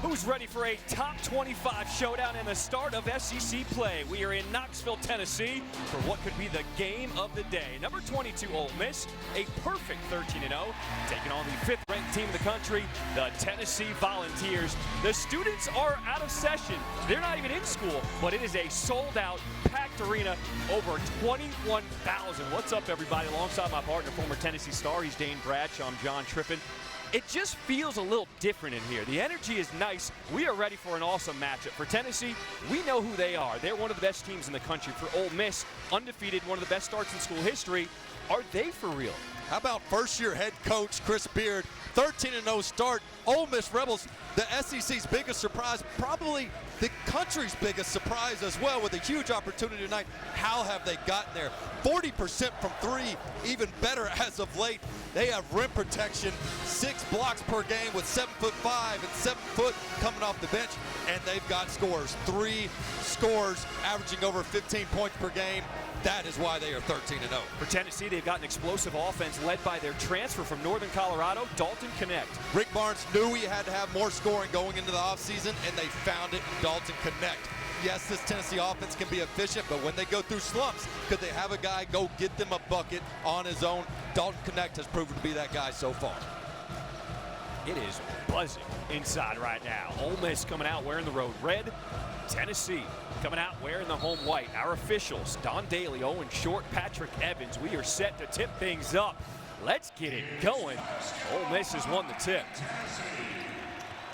Who's ready for a top 25 showdown and the start of SEC play? We are in Knoxville, Tennessee for what could be the game of the day. Number 22, Ole Miss, a perfect 13-0, taking on the 5th-ranked team in the country, the Tennessee Volunteers. The students are out of session. They're not even in school, but it is a sold-out, packed arena, over 21,000. What's up, everybody? Alongside my partner, former Tennessee star, he's Dane Bradshaw. I'm John Trippin. It just feels a little different in here. The energy is nice. We are ready for an awesome matchup. For Tennessee, we know who they are. They're one of the best teams in the country. For Ole Miss, undefeated, one of the best starts in school history. Are they for real? How about first-year head coach Chris Beard, 13-0 start. Ole Miss Rebels, the SEC's biggest surprise, probably the country's biggest surprise as well, with a huge opportunity tonight. How have they gotten there? 40% from three, even better as of late. They have rim protection, 6 blocks per game with 7'5" and 7 foot coming off the bench, and they've got scores. 3 scores, averaging over 15 points per game. That is why they are 13-0. For Tennessee, they've got an explosive offense led by their transfer from Northern Colorado, Dalton Connect. Rick Barnes knew he had to have more scoring going into the offseason, and they found it in Dalton Connect. Yes, this Tennessee offense can be efficient, but when they go through slumps, could they have a guy go get them a bucket on his own? Dalton Connect has proven to be that guy so far. It is buzzing inside right now. Ole Miss coming out wearing the road red. Tennessee coming out wearing the home white. Our officials, Don Daly, Owen Short, Patrick Evans. We are set to tip things up. Let's get it going. Ole Miss has won the tip.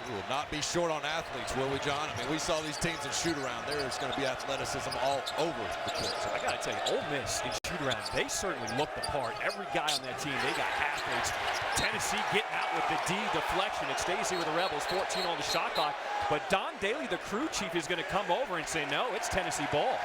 We will not be short on athletes, will we, John? I mean, we saw these teams in shoot-around. There's going to be athleticism all over the court. So I got to tell you, Ole Miss in shoot-around, they certainly look the part. Every guy on that team, they got athletes. Tennessee getting out with the D deflection. It stays here with the Rebels, 14 on the shot clock. But Don Daly, the crew chief, is going to come over and say, no, it's Tennessee ball.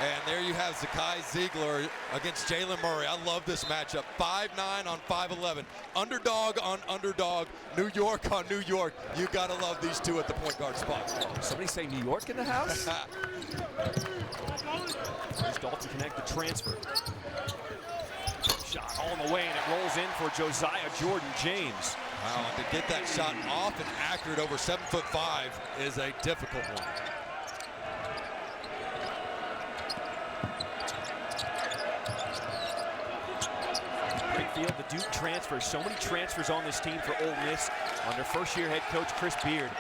And there you have Zakai Ziegler against Jalen Murray. I love this matchup. 5'9" on 5'11". Underdog on underdog. New York on New York. You got to love these two at the point guard spot. Somebody say New York in the house? There's Dalton Connect, the transfer. Shot all the way, and it rolls in for Josiah Jordan James. Wow, to get that shot off and accurate over 7'5" is a difficult one. The Duke transfer. So many transfers on this team for Ole Miss under first-year head coach Chris Beard.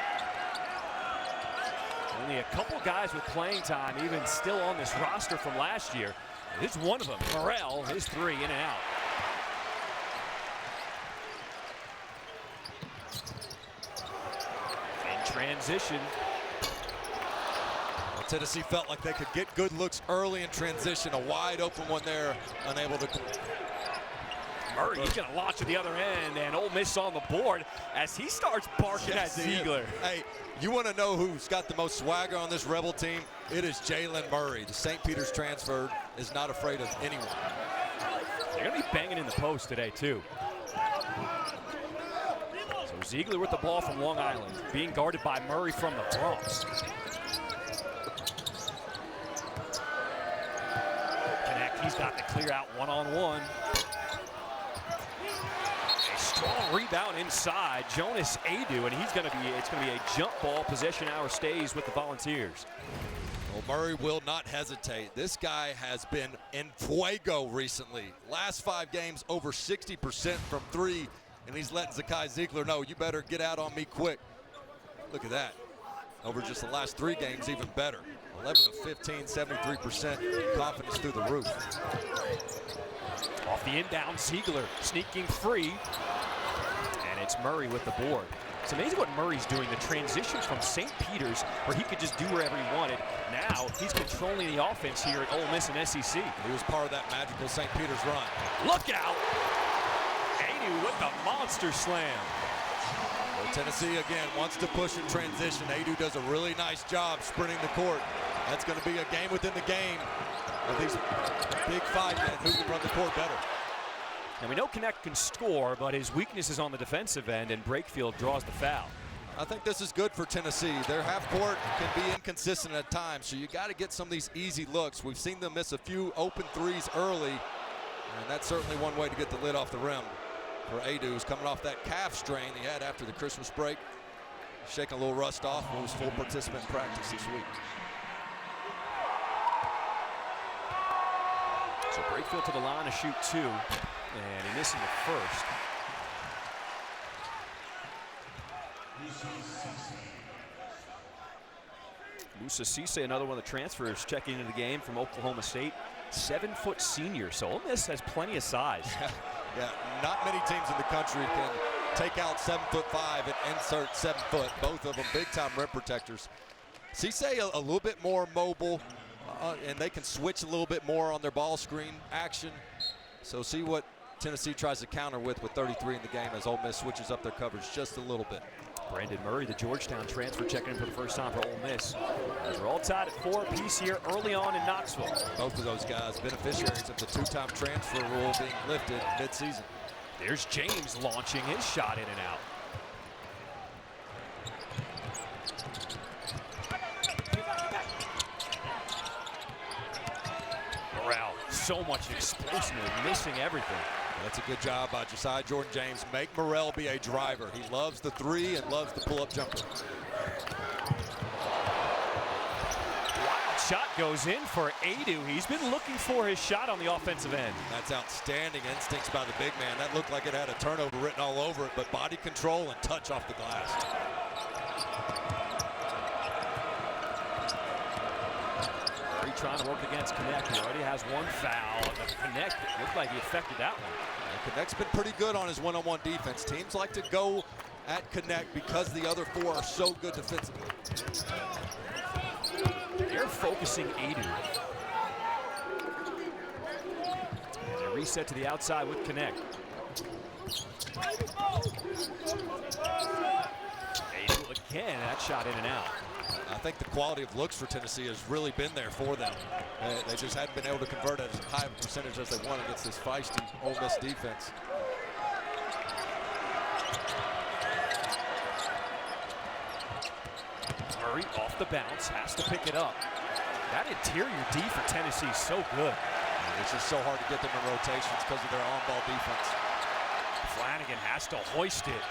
Only a couple guys with playing time even still on this roster from last year. This is one of them. Morrell, his 3 in and out. In transition. Tennessee felt like they could get good looks early in transition. A wide open one there, unable to. Murray, he's going to launch at the other end, and Ole Miss on the board as he starts barking at Ziegler. Hey, you want to know who's got the most swagger on this Rebel team? It is Jalen Murray. The St. Peter's transfer is not afraid of anyone. They're going to be banging in the post today, too. So Ziegler with the ball from Long Island, being guarded by Murray from the Bronx. Connect, he's got the clear out one-on-one. Strong rebound inside, Jonas Adu, and it's going to be a jump ball. Possession hour stays with the Volunteers. Well, Murray will not hesitate. This guy has been in fuego recently. Last 5 games, over 60% from 3, and he's letting Zakai Ziegler know, you better get out on me quick. Look at that. Over just the last 3 games, even better. 11 of 15, 73%. Confidence through the roof. Off the inbound, Ziegler sneaking free. And it's Murray with the board. It's amazing what Murray's doing. The transition from St. Peter's, where he could just do wherever he wanted. Now he's controlling the offense here at Ole Miss and SEC. He was part of that magical St. Peter's run. Look out! Adu with the monster slam. Well, Tennessee, again, wants to push in transition. Adu does a really nice job sprinting the court. That's going to be a game within the game. With these big 5 men, who can run the court better? And we know Connect can score, but his weakness is on the defensive end, and Brakefield draws the foul. I think this is good for Tennessee. Their half court can be inconsistent at times, so you got to get some of these easy looks. We've seen them miss a few open threes early, and that's certainly one way to get the lid off the rim for Adu, who's coming off that calf strain he had after the Christmas break. shaking a little rust off and was full participant in practice this week. So Brakefield to the line to shoot 2, and he missing the first. Musa Cisse, another one of the transfers, checking into the game from Oklahoma State. 7-foot senior, so Ole Miss has plenty of size. Yeah, not many teams in the country can take out 7'5" and insert 7 foot. Both of them big-time rim protectors. Cisse a little bit more mobile, and they can switch a little bit more on their ball screen action. So see what Tennessee tries to counter with 33 in the game as Ole Miss switches up their coverage just a little bit. Brandon Murray, the Georgetown transfer, checking in for the first time for Ole Miss. As we're all tied at 4 apiece here early on in Knoxville. Both of those guys beneficiaries of the 2-time transfer rule being lifted mid-season. There's James launching his shot in and out. Morrell, so much explosiveness, missing everything. That's a good job by Josiah Jordan-James. Make Morrell be a driver. He loves the 3 and loves the pull-up jumper. Wild shot goes in for Adu. He's been looking for his shot on the offensive end. That's outstanding instincts by the big man. That looked like it had a turnover written all over it, but body control and touch off the glass. Murray trying to work against Connect. He already has 1 foul. Connect, it looked like he affected that one. Connect's been pretty good on his one-on-one defense. Teams like to go at Connect because the other 4 are so good defensively. They're focusing Adu. And a reset to the outside with Connect. Adu again, that shot in and out. I think the quality of looks for Tennessee has really been there for them. They just hadn't been able to convert as high of a percentage as they want against this feisty Ole Miss defense. Murray off the bounce, has to pick it up. That interior D for Tennessee is so good. It's just so hard to get them in rotations because of their on-ball defense. Flanagan has to hoist it.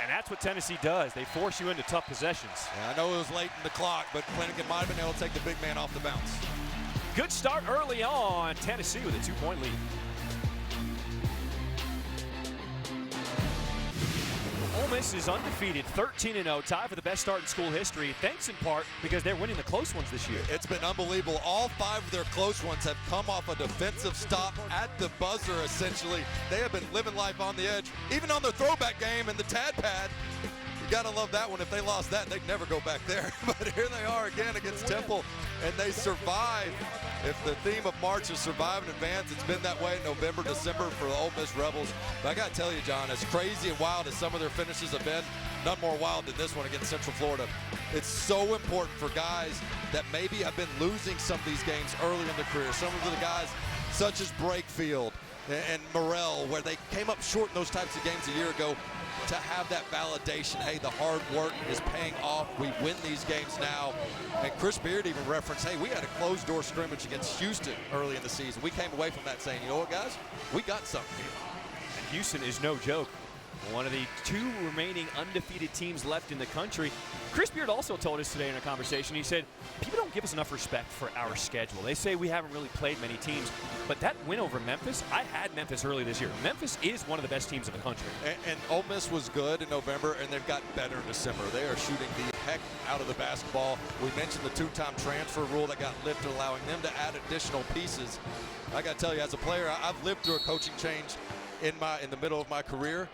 And that's what Tennessee does. They force you into tough possessions. Yeah, I know it was late in the clock, but Flanagan might have been able to take the big man off the bounce. Good start early on. Tennessee with a 2-point lead. Ole Miss is undefeated, 13-0, tied for the best start in school history, thanks in part because they're winning the close ones this year. It's been unbelievable. All 5 of their close ones have come off a defensive stop at the buzzer, essentially. They have been living life on the edge, even on their throwback game and the Tad Pad. You gotta love that one. If they lost that, they'd never go back there. But here they are again against Temple, and they survive. If the theme of March is survive and advance, it's been that way in November, December for the Ole Miss Rebels. But I gotta tell you, John, as crazy and wild as some of their finishes have been, none more wild than this one against Central Florida. It's so important for guys that maybe have been losing some of these games early in their career. Some of the guys such as Brakefield and Morrell, where they came up short in those types of games a year ago, to have that validation, hey, the hard work is paying off. We win these games now. And Chris Beard even referenced, hey, we had a closed-door scrimmage against Houston early in the season. We came away from that saying, you know what, guys? We got something here. And Houston is no joke. One of the 2 remaining undefeated teams left in the country. Chris Beard also told us today in a conversation, he said, people don't give us enough respect for our schedule. They say we haven't really played many teams, but that win over Memphis, I had Memphis early this year. Memphis is one of the best teams in the country. And Ole Miss was good in November, and they've gotten better in December. They are shooting the heck out of the basketball. We mentioned the 2-time transfer rule that got lifted, allowing them to add additional pieces. I got to tell you, as a player, I've lived through a coaching change in the middle of my career.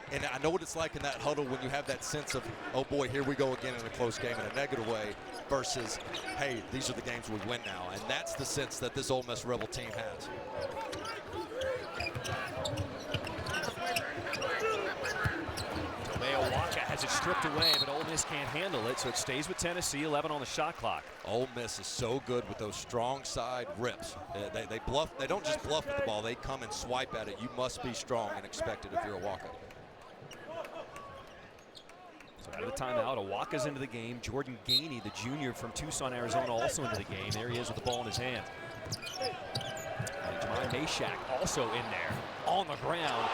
And I know what it's like in that huddle when you have that sense of, oh boy, here we go again in a close game in a negative way, versus, hey, these are the games we win now. And that's the sense that this Ole Miss Rebel team has. Waka has it stripped away, but Ole Miss can't handle it, so it stays with Tennessee, 11 on the shot clock. Ole Miss is so good with those strong side rips. They bluff. They don't just bluff with the ball. They come and swipe at it. You must be strong and expect it if you're a Waka. So out of the timeout, Awaka's into the game. Jordan Gainey, the junior from Tucson, Arizona, also into the game. There he is with the ball in his hand. And Jemai Mashak also in there on the ground.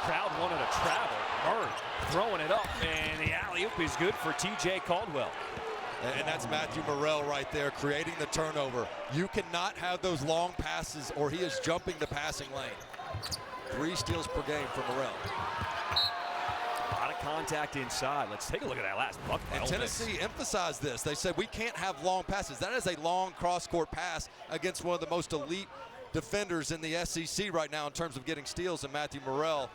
Crowd wanted to travel. Murray throwing it up, and the alley-oop is good for T.J. Caldwell. And that's Matthew Morrell right there creating the turnover. You cannot have those long passes or he is jumping the passing lane. 3 steals per game for Morrell. A lot of contact inside. Let's take a look at that last bucket. And Tennessee emphasized this. They said we can't have long passes. That is a long cross-court pass against one of the most elite defenders in the SEC right now in terms of getting steals, and Matthew Morrell.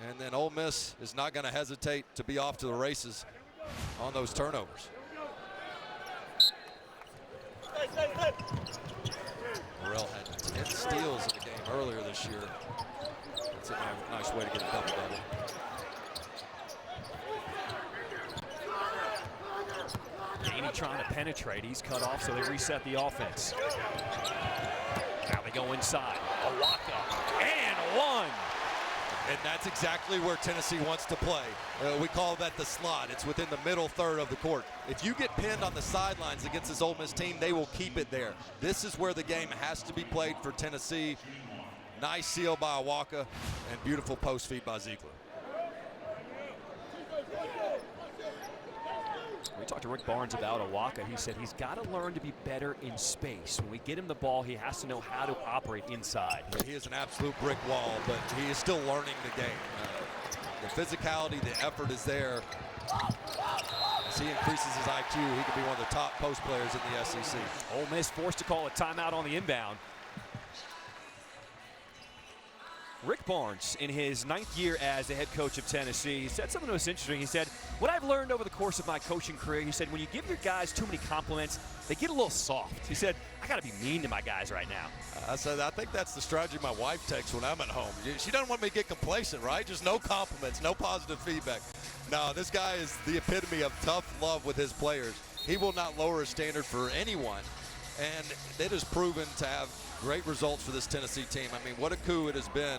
And then Ole Miss is not going to hesitate to be off to the races on those turnovers. Morrell had 10 steals in the game earlier this year. That's a nice way to get a double-double. Gainey trying to penetrate. He's cut off, so they reset the offense. Now they go inside. Awaka, and one. And that's exactly where Tennessee wants to play. We call that the slot. It's within the middle third of the court. If you get pinned on the sidelines against this Ole Miss team, they will keep it there. This is where the game has to be played for Tennessee. Nice seal by Awaka and beautiful post feed by Ziegler. We talked to Rick Barnes about Awaka. He said he's got to learn to be better in space. When we get him the ball, he has to know how to operate inside. Yeah, he is an absolute brick wall, but he is still learning the game. The physicality, the effort is there. As he increases his IQ, he can be one of the top post players in the SEC. Ole Miss forced to call a timeout on the inbound. Rick Barnes, in his 9th year as the head coach of Tennessee, he said something that was interesting. He said, what I've learned over the course of my coaching career, he said, when you give your guys too many compliments, they get a little soft. He said, I got to be mean to my guys right now. I said, I think that's the strategy my wife takes when I'm at home. She doesn't want me to get complacent, right? Just no compliments, no positive feedback. No, this guy is the epitome of tough love with his players. He will not lower his standard for anyone. And it has proven to have great results for this Tennessee team. I mean, what a coup it has been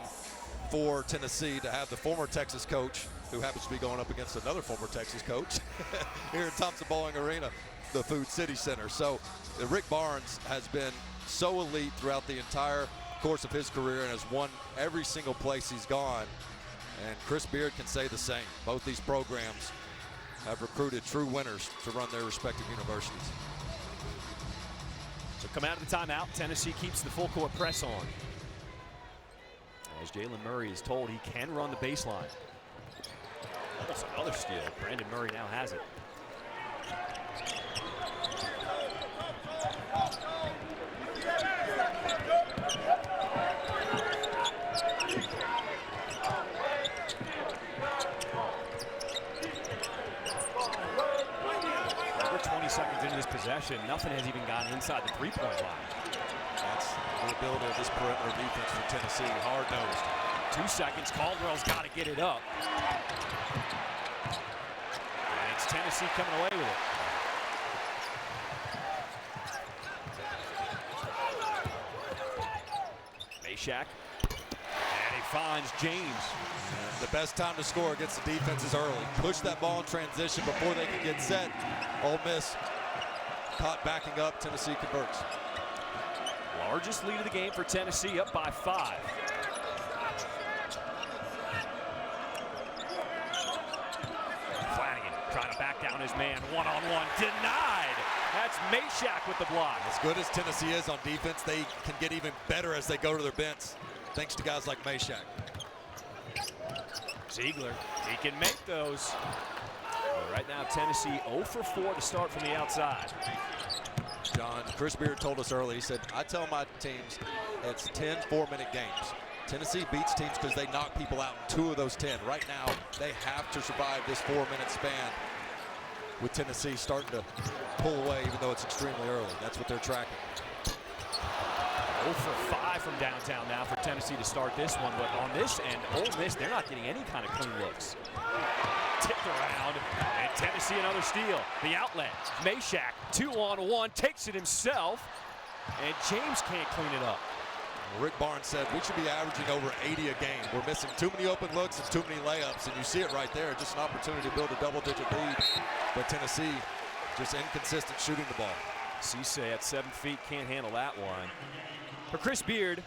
for Tennessee to have the former Texas coach, who happens to be going up against another former Texas coach here in Thompson-Boling Arena, the Food City Center. So Rick Barnes has been so elite throughout the entire course of his career and has won every single place he's gone. And Chris Beard can say the same. Both these programs have recruited true winners to run their respective universities. So come out of the timeout. Tennessee keeps the full court press on. As Jalen Murray is told he can run the baseline. Almost another steal. Brandon Murray now has it. Over 20 seconds into this possession, nothing has even gotten inside the three-point line. That's the ability of this perimeter defense for Tennessee, hard-nosed. 2 seconds, Caldwell's got to get it up. And it's Tennessee coming away with it. Meshack, and he finds James. And the best time to score against the defense is early. Push that ball in transition before they can get set. Ole Miss caught backing up, Tennessee converts. Largest lead of the game for Tennessee, up by 5. Flanagan trying to back down his man, one-on-one, denied. That's Meshack with the block. As good as Tennessee is on defense, they can get even better as they go to their bench, thanks to guys like Meshack. Ziegler, he can make those. But right now, Tennessee 0 for 4 to start from the outside. John, Chris Beard told us early, he said, I tell my teams it's 10 4-minute games. Tennessee beats teams because they knock people out in 2 of those 10. Right now, they have to survive this 4-minute span with Tennessee starting to pull away, even though it's extremely early. That's what they're tracking. 0 for 5 from downtown now for Tennessee to start this one. But on this end, Ole Miss, they're not getting any kind of clean looks. Tipped around, and Tennessee another steal. The outlet, Meshack, 2-on-1, takes it himself, and James can't clean it up. Rick Barnes said we should be averaging over 80 a game. We're missing too many open looks and too many layups, and you see it right there. Just an opportunity to build a double-digit lead, but Tennessee just inconsistent shooting the ball. Cisse at 7 feet can't handle that one. For Chris Beard,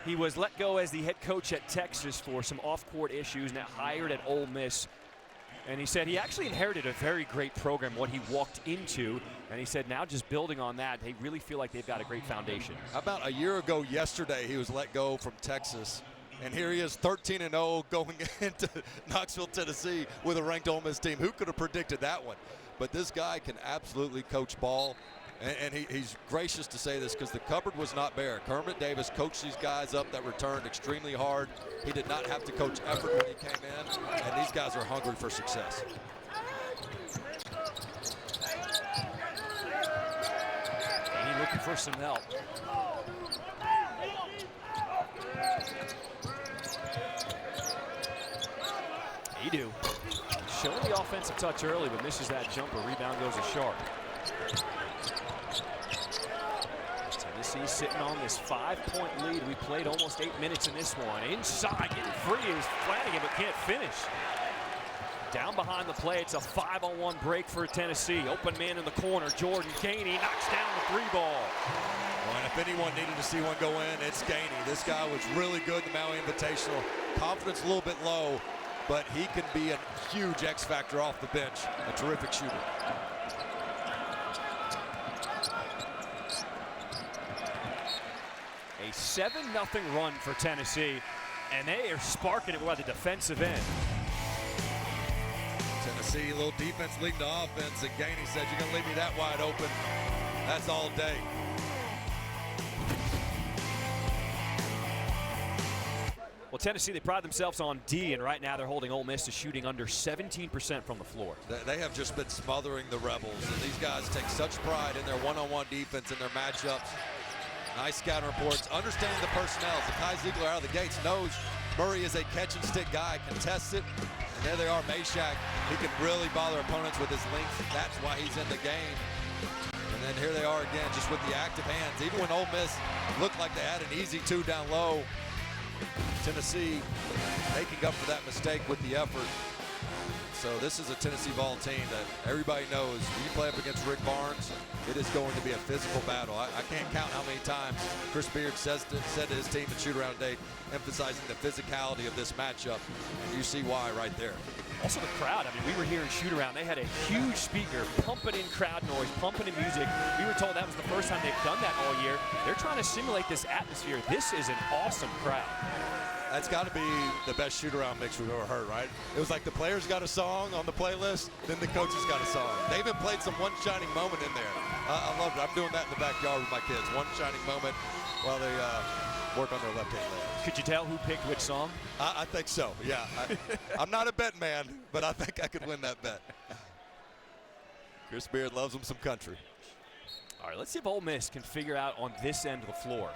He was let go as the head coach at Texas for some off-court issues, now hired at Ole Miss. And he said he actually inherited a very great program, what he walked into. And he said now just building on that, they really feel like they've got a great foundation. About a year ago yesterday, he was let go from Texas. And here he is 13-0 going into Knoxville, Tennessee with a ranked Ole Miss team. Who could have predicted that one? But this guy can absolutely coach ball. And he's gracious to say this because the cupboard was not bare. Kermit Davis coached these guys up that returned extremely hard. He did not have to coach effort when he came in, and these guys are hungry for success. And he's looking for some help. Edu showing the offensive touch early, but misses that jumper. Rebound goes to Sharp. Tennessee sitting on this 5-point lead. We played almost 8 minutes in this one. Inside, getting free is Flanagan, but can't finish. Down behind the play, it's a 5-on-1 break for Tennessee. Open man in the corner, Jordan Gainey knocks down the 3-ball. Well, and if anyone needed to see one go in, it's Gainey. This guy was really good in the Maui Invitational. Confidence a little bit low, but he can be a huge X factor off the bench. A terrific shooter. A 7-0 run for Tennessee, and they are sparking it by the defensive end. Tennessee, a little defense leading to offense, and Gainey said, "You're going to leave me that wide open. That's all day." Well, Tennessee, they pride themselves on D, and right now they're holding Ole Miss to shooting under 17% from the floor. They have just been smothering the Rebels, and these guys take such pride in their one-on-one defense and their matchups. Nice scouting reports, understanding the personnel. Kai Ziegler out of the gates knows Murray is a catch-and-stick guy, contests it, and there they are, Meshack. He can really bother opponents with his length. That's why he's in the game. And then here they are again, just with the active hands. Even when Ole Miss looked like they had an easy 2 down low, Tennessee making up for that mistake with the effort. So this is a Tennessee ball team that everybody knows. When you play up against Rick Barnes, it is going to be a physical battle. I can't count how many times Chris Beard said to his team at shoot-around day, emphasizing the physicality of this matchup. And you see why right there. Also the crowd. I mean, we were here in shoot-around. They had a huge speaker pumping in crowd noise, pumping in music. We were told that was the first time they've done that all year. They're trying to simulate this atmosphere. This is an awesome crowd. That's got to be the best shoot-around mix we've ever heard, right? It was like the players got a song on the playlist, then the coaches got a song. They even played some One Shining Moment in there. I loved it. I'm doing that in the backyard with my kids. One shining moment while they work on their left-hand leg. Could you tell who picked which song? I think so, yeah. I'm not a bet man, but I think I could win that bet. Chris Beard loves him some country. All right, let's see if Ole Miss can figure out on this end of the floor.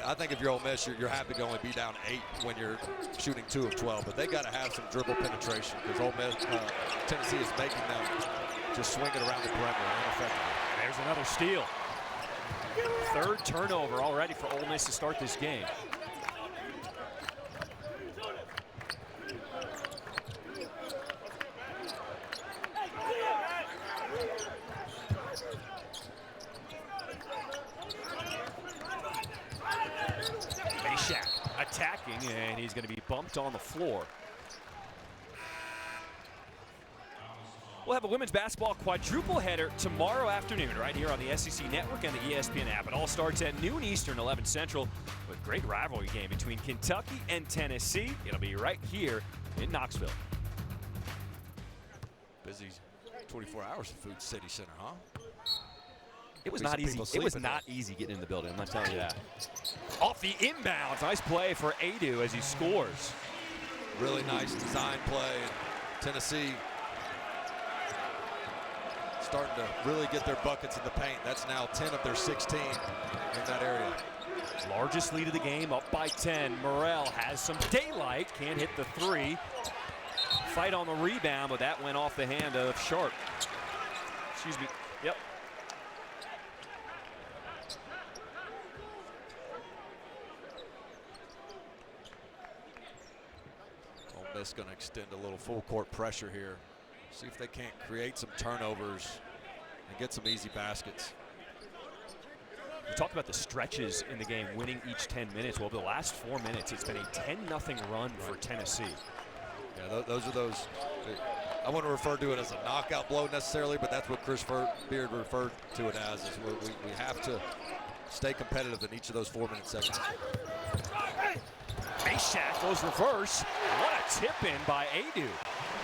I think if you're Ole Miss, you're happy to only be down 8 when you're shooting 2 of 12. But they got to have some dribble penetration because Ole Miss, Tennessee is making them just swing it around the perimeter ineffectively. There's another steal. 3rd turnover already for Ole Miss to start this game. Attacking, and he's going to be bumped on the floor. We'll have a women's basketball quadruple header tomorrow afternoon right here on the SEC Network and the ESPN app. It all starts at noon Eastern, 11 Central, with great rivalry game between Kentucky and Tennessee. It'll be right here in Knoxville. Busy 24 hours at Food City Center, huh? It was not easy. It was not easy getting in the building. I'm not telling you that. Off the inbounds, nice play for Edu as he scores. Really nice design play. Tennessee starting to really get their buckets in the paint. That's now 10 of their 16 in that area. Largest lead of the game, up by 10. Morrell has some daylight, can't hit the 3. Fight on the rebound, but that went off the hand of Sharp. Excuse me. Yep. Ole Miss going to extend a little full court pressure here. See if they can't create some turnovers and get some easy baskets. We talked about the stretches in the game, winning each 10 minutes. Well, the last 4 minutes, it's been a 10-0 run for Tennessee. Yeah, those are those. I wouldn't refer to it as a knockout blow necessarily, but that's what Chris Beard referred to it as. Is we have to stay competitive in each of those 4-minute segments. Meshack goes reverse. What a tip in by Adu.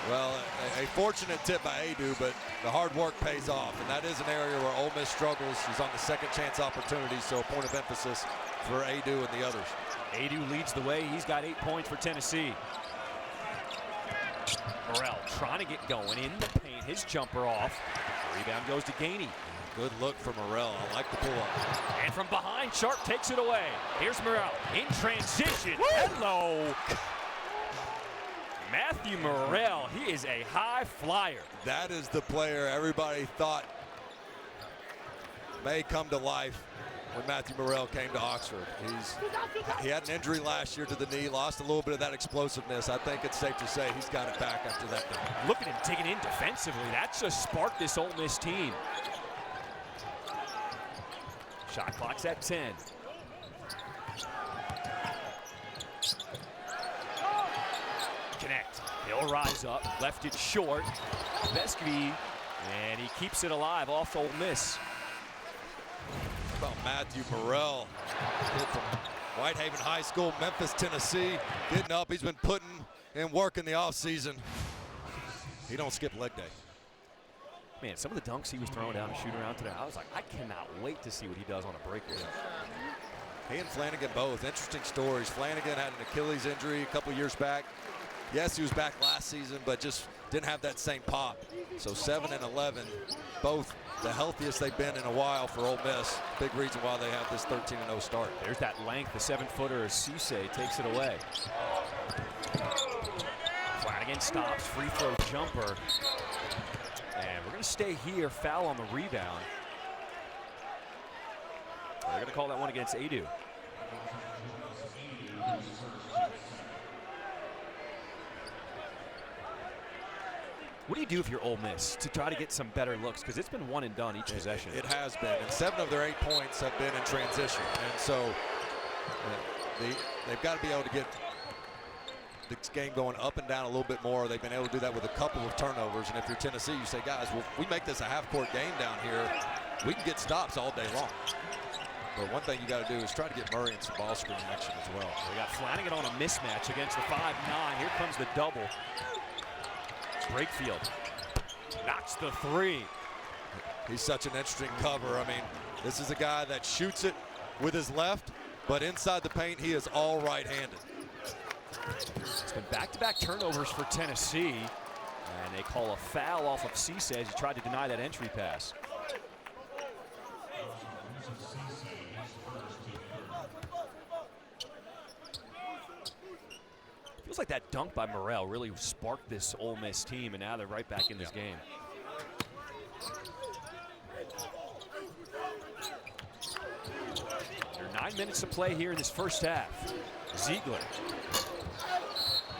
Well, a fortunate tip by Adu, but the hard work pays off, and that is an area where Ole Miss struggles. He's on the second chance opportunity, so a point of emphasis for Adu and the others. Adu leads the way. He's got 8 points for Tennessee. Morrell trying to get going in the paint. His jumper off. Rebound goes to Gainey. Good look for Morrell. I like the pull-up. And from behind, Sharp takes it away. Here's Morrell in transition. Woo! Hello. Matthew Morrell, he is a high flyer. That is the player everybody thought may come to life when Matthew Morrell came to Oxford. He had an injury last year to the knee, lost a little bit of that explosiveness. I think it's safe to say he's got it back after that game. Look at him digging in defensively. That just sparked this Ole Miss team. Shot clock's at 10. Connect. He'll rise up. Left it short. Vescovy, and he keeps it alive off Ole Miss. How about Matthew Morrell? Kid from Whitehaven High School, Memphis, Tennessee. Getting up. He's been putting in work in the offseason. He don't skip leg day. Man, some of the dunks he was throwing down and shooting around today, I was like, I cannot wait to see what he does on a break here. He and Flanagan both. Interesting stories. Flanagan had an Achilles injury a couple years back. Yes, he was back last season, but just didn't have that same pop. So 7 and 11, both the healthiest they've been in a while for Ole Miss. Big reason why they have this 13-0 start. There's that length, the 7-footer, Cisse takes it away. Flanagan stops, free throw jumper. And we're going to stay here, foul on the rebound. They're going to call that one against Adu. What do you do if you're Ole Miss to try to get some better looks? Because it's been one and done each possession. It has been, and 7 of their 8 points have been in transition. And so they've got to be able to get this game going up and down a little bit more. They've been able to do that with a couple of turnovers. And if you're Tennessee, you say, guys, well, if we make this a half-court game down here, we can get stops all day long. But one thing you got to do is try to get Murray in some ball screen action as well. We got Flanagan on a mismatch against the 5'9". Here comes the double. Brakefield knocks the 3. He's such an interesting cover. I mean, this is a guy that shoots it with his left, but inside the paint, he is all right-handed. It's been back-to-back turnovers for Tennessee, and they call a foul off of Cisse as he tried to deny that entry pass. Feels like that dunk by Morrell really sparked this Ole Miss team, and now they're right back in this game. There are 9 minutes to play here in this first half. Ziegler.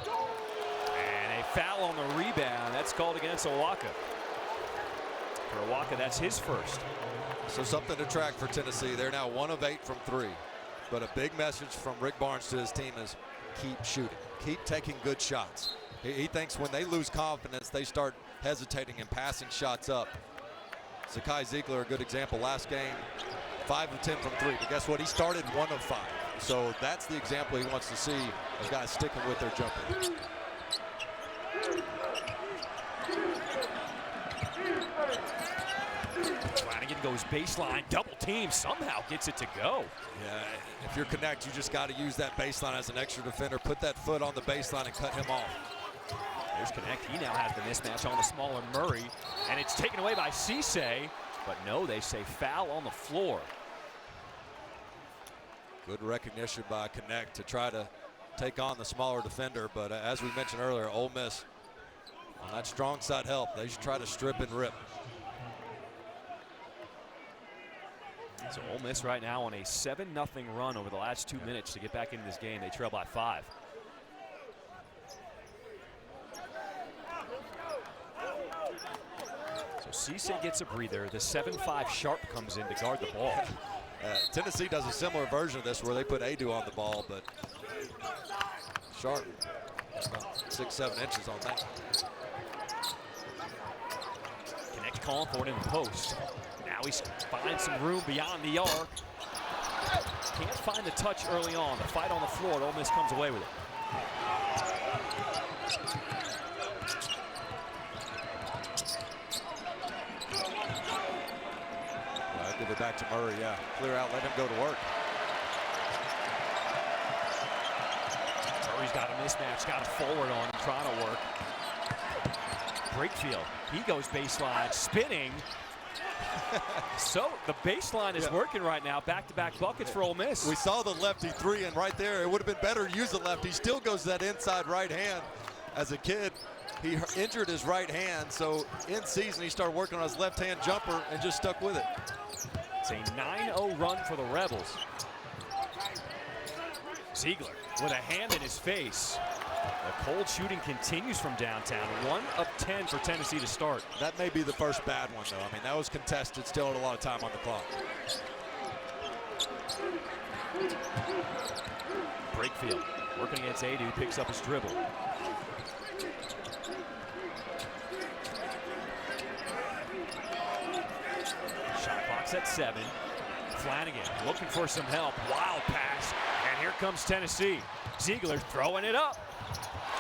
And a foul on the rebound. That's called against Owaka. For Owaka, that's his first. So something to track for Tennessee. They're now 1 of 8 from 3. But a big message from Rick Barnes to his team is keep shooting. Keep taking good shots. He thinks when they lose confidence, they start hesitating and passing shots up. Zakai Ziegler, a good example. Last game, 5 of 10 from 3. But guess what? He started 1 of 5. So that's the example he wants to see of guys sticking with their jumper. Flanagan goes baseline, double team, somehow gets it to go. Yeah, if you're Connect, you just got to use that baseline as an extra defender. Put that foot on the baseline and cut him off. There's Connect. He now has the mismatch on the smaller Murray, and it's taken away by Cisse. But no, they say foul on the floor. Good recognition by Connect to try to take on the smaller defender. But as we mentioned earlier, Ole Miss, on that strong side help, they should try to strip and rip. So Ole Miss right now on a 7-0 run over the last 2 minutes to get back into this game. They trail by 5. So Cisse gets a breather. The 7'5" Sharp comes in to guard the ball. Tennessee does a similar version of this where they put Adu on the ball, but Sharp, about 6-7 inches on that. Connect calling for it in the post. Now he's finds some room beyond the arc. Can't find the touch early on. The fight on the floor, Ole Miss comes away with it. Give it back to Murray, yeah. Clear out, let him go to work. Murray's got a mismatch, got a forward on him, trying to work. Brakefield, he goes baseline, spinning. So the baseline is working right now. Back-to-back buckets for Ole Miss. We saw the lefty three, and right there, it would have been better to use the lefty. Still goes to that inside right hand. As a kid, he injured his right hand, so in season he started working on his left-hand jumper and just stuck with it. It's a 9-0 run for the Rebels. Ziegler with a hand in his face. The cold shooting continues from downtown. 1 of 10 for Tennessee to start. That may be the first bad one, though. I mean, that was contested, still had a lot of time on the clock. Brakefield working against Adu, picks up his dribble. Shot clock's at 7. Flanagan looking for some help. Wild pass, and here comes Tennessee. Ziegler throwing it up.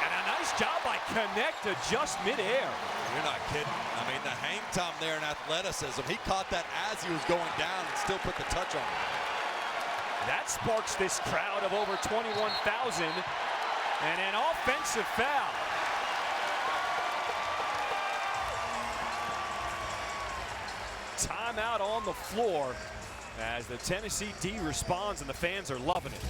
And a nice job by Connect to just midair. You're not kidding. I mean, the hang time there and athleticism. He caught that as he was going down and still put the touch on it. That sparks this crowd of over 21,000. And an offensive foul. Timeout on the floor as the Tennessee D responds, and the fans are loving it.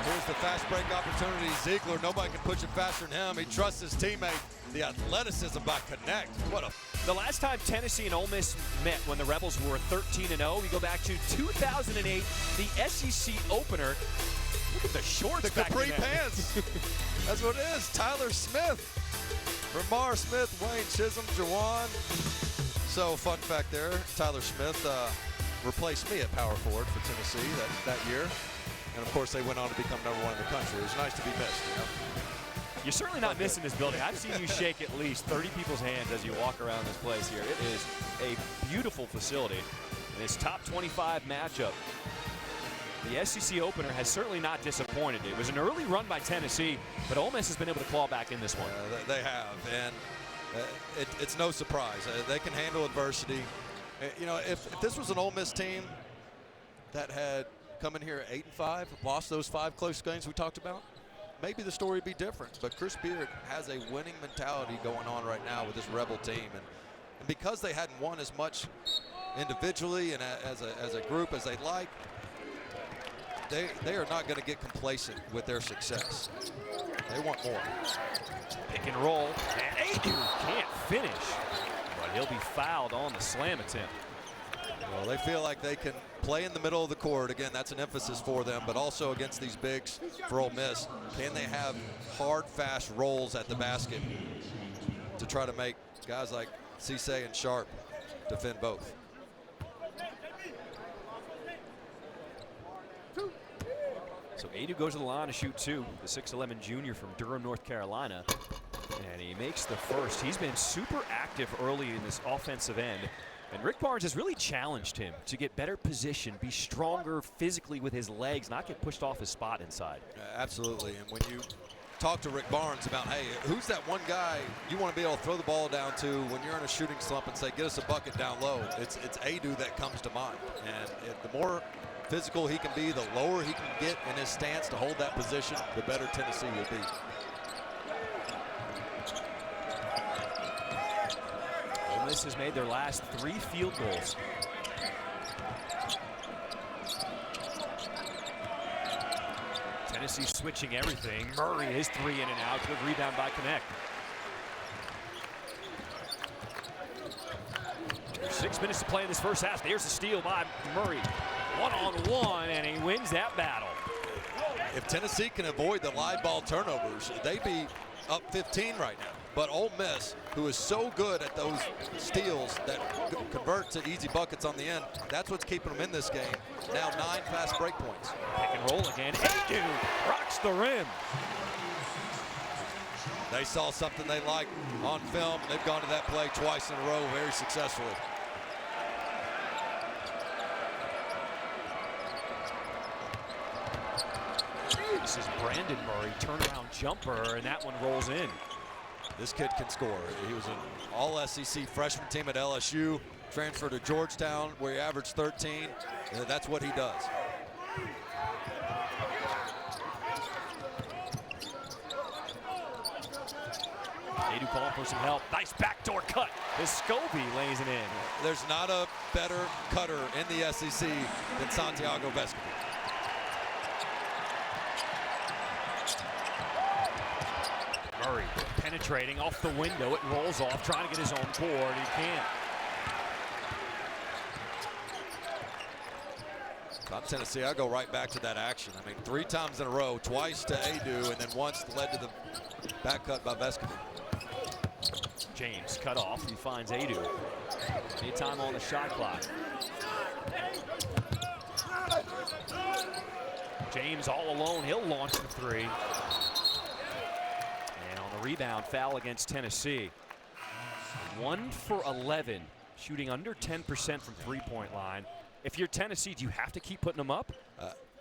Here's the fast break opportunity. Ziegler, nobody can push it faster than him. He trusts his teammate. The athleticism by Connect. What a... The last time Tennessee and Ole Miss met when the Rebels were 13-0, we go back to 2008, the SEC opener. Look at the shorts. The capri pants. That's what it is. Tyler Smith. Ramar Smith, Wayne Chisholm, Jawan. So, fun fact there, Tyler Smith replaced me at power forward for Tennessee that year. And, of course, they went on to become #1 in the country. It was nice to be missed, you know. You're certainly not missing this building. I've seen you shake at least 30 people's hands as you walk around this place here. It is a beautiful facility. And this top 25 matchup, the SEC opener has certainly not disappointed. It was an early run by Tennessee, but Ole Miss has been able to claw back in this one. They have, and it's no surprise. They can handle adversity. You know, if this was an Ole Miss team that had come in here 8-5, lost those 5 close games we talked about, maybe the story would be different. But Chris Beard has a winning mentality going on right now with this Rebel team. And because they hadn't won as much individually and as a group as they'd like, they are not going to get complacent with their success. They want more. Pick and roll, and Adu can't finish, but he'll be fouled on the slam attempt. Well, they feel like they can play in the middle of the court. Again, that's an emphasis for them, but also against these bigs for Ole Miss, can they have hard, fast rolls at the basket to try to make guys like Cisse and Sharp defend both? So Adu goes to the line to shoot 2, the 6'11 junior from Durham, North Carolina. And he makes the first. He's been super active early in this offensive end. And Rick Barnes has really challenged him to get better position, be stronger physically with his legs, not get pushed off his spot inside. Absolutely. And when you talk to Rick Barnes about, hey, who's that one guy you want to be able to throw the ball down to when you're in a shooting slump and say, get us a bucket down low, it's Adu that comes to mind. And the more physical he can be, the lower he can get in his stance to hold that position, the better Tennessee will be. Ole Miss has made their last 3 field goals. Tennessee switching everything. Murray, his 3 in and out. Good rebound by Connect. There's 6 minutes to play in this first half. There's the steal by Murray. 1-on-1, and he wins that battle. If Tennessee can avoid the live ball turnovers, they'd be up 15 right now. But Ole Miss, who is so good at those steals that convert to easy buckets on the end, that's what's keeping them in this game. Now 9 fast break points. Pick and roll again. Adu rocks the rim. They saw something they liked on film. They've gone to that play twice in a row very successfully. This is Brandon Murray, turnaround jumper, and that one rolls in. This kid can score. He was an all-SEC freshman team at LSU, transferred to Georgetown where he averaged 13, and that's what he does. Adu calling for some help. Nice backdoor cut. Vescovi lays it in. There's not a better cutter in the SEC than Santiago Vescovi. Murray penetrating off the window. It rolls off, trying to get his own board. He can't. If I'm Tennessee, I go right back to that action. I mean, 3 times in a row, twice to Adu, and then once led to the back cut by Vescovi. James cut off. He finds Adu. Any time on the shot clock. James all alone. He'll launch the 3. And on the rebound, foul against Tennessee. 1 for 11, shooting under 10% from three-point line. If you're Tennessee, do you have to keep putting them up?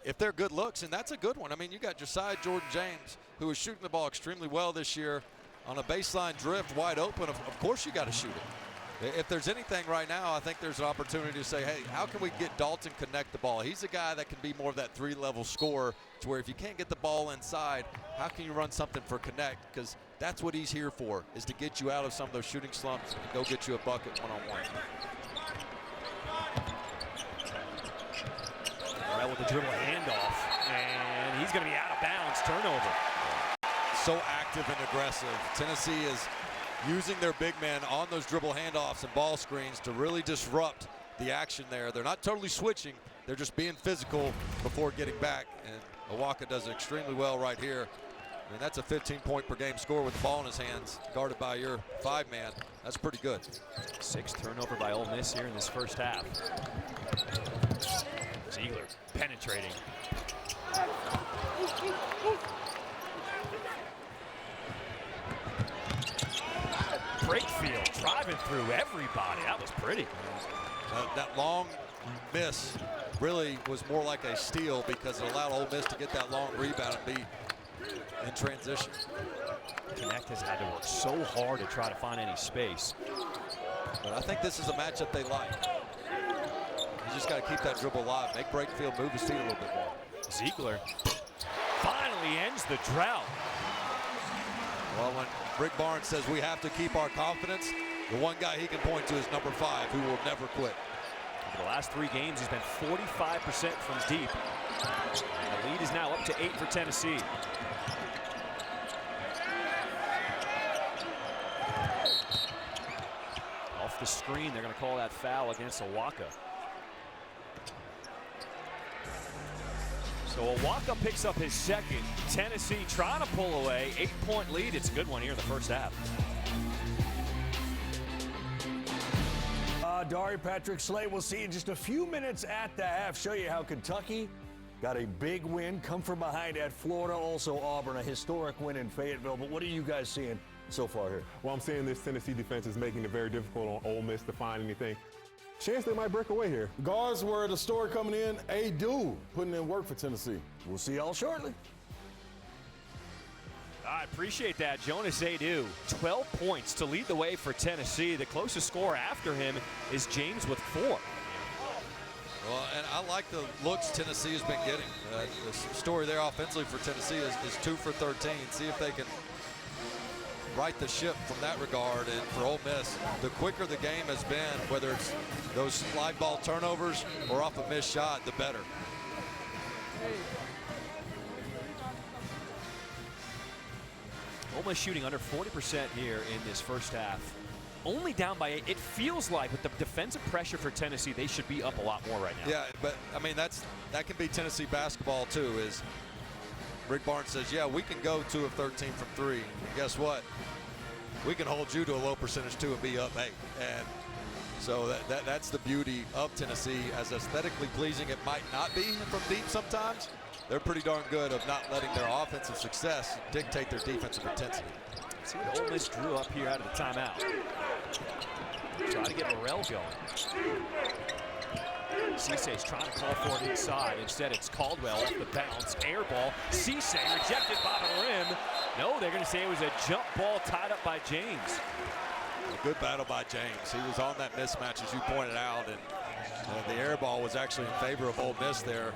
If they're good looks, and that's a good one. I mean, you got Josiah Jordan-James, who is shooting the ball extremely well this year. On a baseline drift, wide open, of course you got to shoot it. If there's anything right now, I think there's an opportunity to say, hey, how can we get Dalton connect the ball? He's a guy that can be more of that 3-level scorer, to where if you can't get the ball inside, how can you run something for connect? Because that's what he's here for, is to get you out of some of those shooting slumps and go get you a bucket one-on-one. Right with the dribble handoff, and he's going to be out of bounds. Turnover. So active and aggressive. Tennessee is using their big men on those dribble handoffs and ball screens to really disrupt the action there. They're not totally switching. They're just being physical before getting back. And Owaka does it extremely well right here. I mean, that's a 15-point per game score with the ball in his hands, guarded by your 5-man. That's pretty good. 6th turnover by Ole Miss here in this first half. Ziegler penetrating. Brakefield driving through everybody. That was pretty. That long miss really was more like a steal, because it allowed Ole Miss to get that long rebound and be in transition. Connect has had to work so hard to try to find any space. But I think this is a matchup they like. You just got to keep that dribble alive. Make Brakefield move his feet a little bit more. Ziegler finally ends the drought. Well, when Rick Barnes says we have to keep our confidence, the one guy he can point to is number 5, who will never quit. Over the last 3 games, he's been 45% from deep. And the lead is now up to 8 for Tennessee. Off the screen, they're going to call that foul against Owaka. So Owaka picks up his 2nd. Tennessee trying to pull away. 8-point lead. It's a good one here in the first half. Dari Patrick Slay, we'll see in just a few minutes at the half. Show you how Kentucky got a big win, come from behind at Florida. Also Auburn, a historic win in Fayetteville. But what are you guys seeing so far here? Well, I'm seeing this Tennessee defense is making it very difficult on Ole Miss to find anything. Chance they might break away here. Guards were the story coming in. Adu putting in work for Tennessee. We'll see y'all shortly. I appreciate that. Jonas Adu, 12 points to lead the way for Tennessee. The closest scorer after him is James with 4. Well, and I like the looks Tennessee has been getting. The story there offensively for Tennessee is 2 for 13. See if they can right the ship from that regard. And for Ole Miss, the quicker the game has been, whether it's those slide ball turnovers or off a missed shot, the better. Ole Miss shooting under 40% here in this first half. Only down by 8. It feels like with the defensive pressure for Tennessee, they should be up a lot more right now. Yeah, but I mean, that can be Tennessee basketball too. Is Rick Barnes says, yeah, we can go 2 of 13 from 3. And guess what? we can hold you to a low percentage too and be up 8. And so that's the beauty of Tennessee. As aesthetically pleasing it might not be from deep sometimes, they're pretty darn good of not letting their offensive success dictate their defensive intensity. See what Ole Miss drew up here out of the timeout. Try to get Morrell going. Cisse's trying to call for it inside. Instead, it's Caldwell off the bounce. Air ball. Cisse rejected by the rim. No, they're going to say it was a jump ball tied up by James. A good battle by James. He was on that mismatch, as you pointed out, and the air ball was actually in favor of Ole Miss there.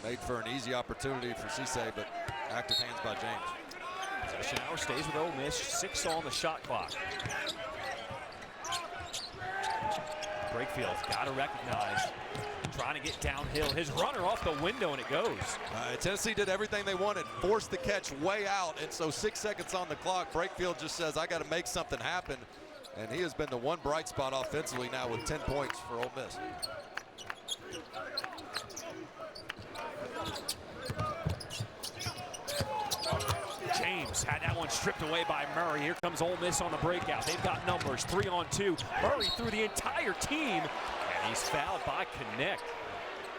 Made for an easy opportunity for Cisse, but active hands by James. Possession hour stays with Ole Miss. 6 on the shot clock. Breakfield's got to recognize. Trying to get downhill. His runner off the window, and it goes. Tennessee did everything they wanted. Forced the catch way out, and so 6 seconds on the clock. Breakfield just says, I got to make something happen. And he has been the one bright spot offensively now with 10 points for Ole Miss. James had that one stripped away by Murray. Here comes Ole Miss on the breakout. They've got numbers, 3-on-2. Murray through the entire team, and he's fouled by Connect.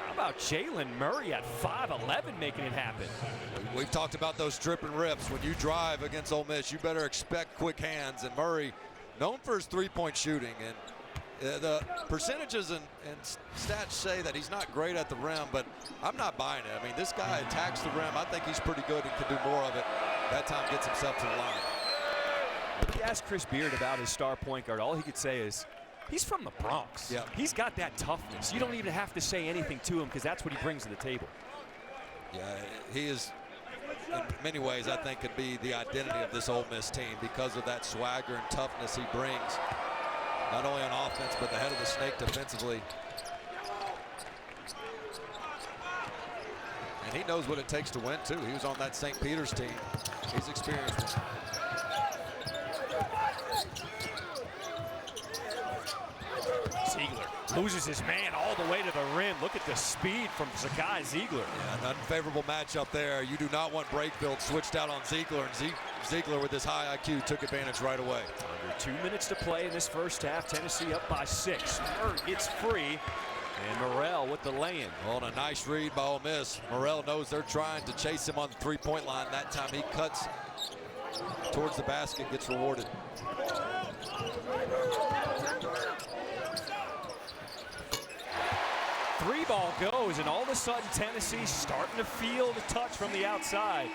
How about Jalen Murray at 5'11" making it happen? We've talked about those strip and rips. When you drive against Ole Miss, you better expect quick hands. And Murray, known for his three-point shooting, and the percentages and stats say that he's not great at the rim, but I'm not buying it. I mean, this guy attacks the rim. I think he's pretty good and can do more of it. That time gets himself to the line. When he asked Chris Beard about his star point guard, all he could say is, he's from the Bronx. Yeah. He's got that toughness. You don't even have to say anything to him because that's what he brings to the table. Yeah, he is, in many ways, I think could be the identity of this Ole Miss team because of that swagger and toughness he brings, not only on offense, but the head of the snake defensively. And he knows what it takes to win, too. He was on that St. Peter's team. He's experienced. Ziegler loses his man all the way to the rim. Look at the speed from Zakai Ziegler. Yeah, an unfavorable matchup there. You do not want Breakfield switched out on Ziegler, and Ziegler with his high IQ took advantage right away. Under 2 minutes to play in this first half. Tennessee up by 6. Murray gets free, and Morrell with the lay-in. On a nice read by Ole Miss. Morrell knows they're trying to chase him on the three-point line. That time he cuts towards the basket, gets rewarded. Three ball goes, and all of a sudden Tennessee starting to feel the touch from the outside.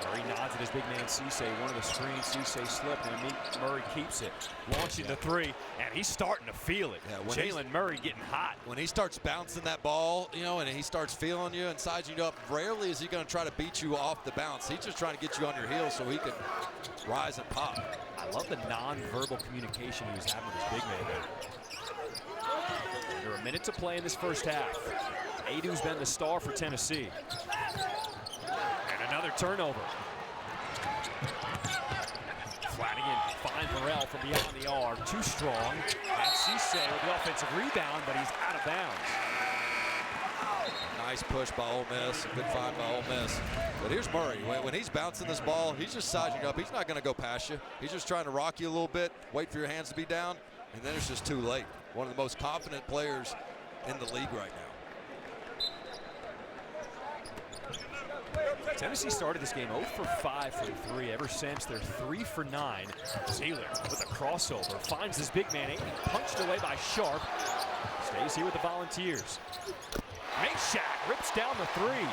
Murray nods at his big man Cisse. One of the screens, Cisse slipped, and Murray keeps it. Launching the three, and he's starting to feel it. Yeah, Jalen Murray getting hot. When he starts bouncing that ball, you know, and he starts feeling you and sizing you up, rarely is he going to try to beat you off the bounce. He's just trying to get you on your heels so he can rise and pop. I love the non-verbal communication he was having with his big man there. Under a minute to play in this first half. Adu's been the star for Tennessee. And another turnover. Flanagan finds Morrell from beyond the arc. Too strong. And Cisse with the offensive rebound, but he's out of bounds. Nice push by Ole Miss. Good find by Ole Miss. But here's Murray. When he's bouncing this ball, he's just sizing up. He's not going to go past you. He's just trying to rock you a little bit, wait for your hands to be down, and then it's just too late. One of the most confident players in the league right now. Tennessee started this game 0 for 5 from 3 ever since. They're 3 for 9. Ziegler with a crossover finds his big man. Punched away by Sharp. Stays here with the Volunteers. Mashack rips down the three.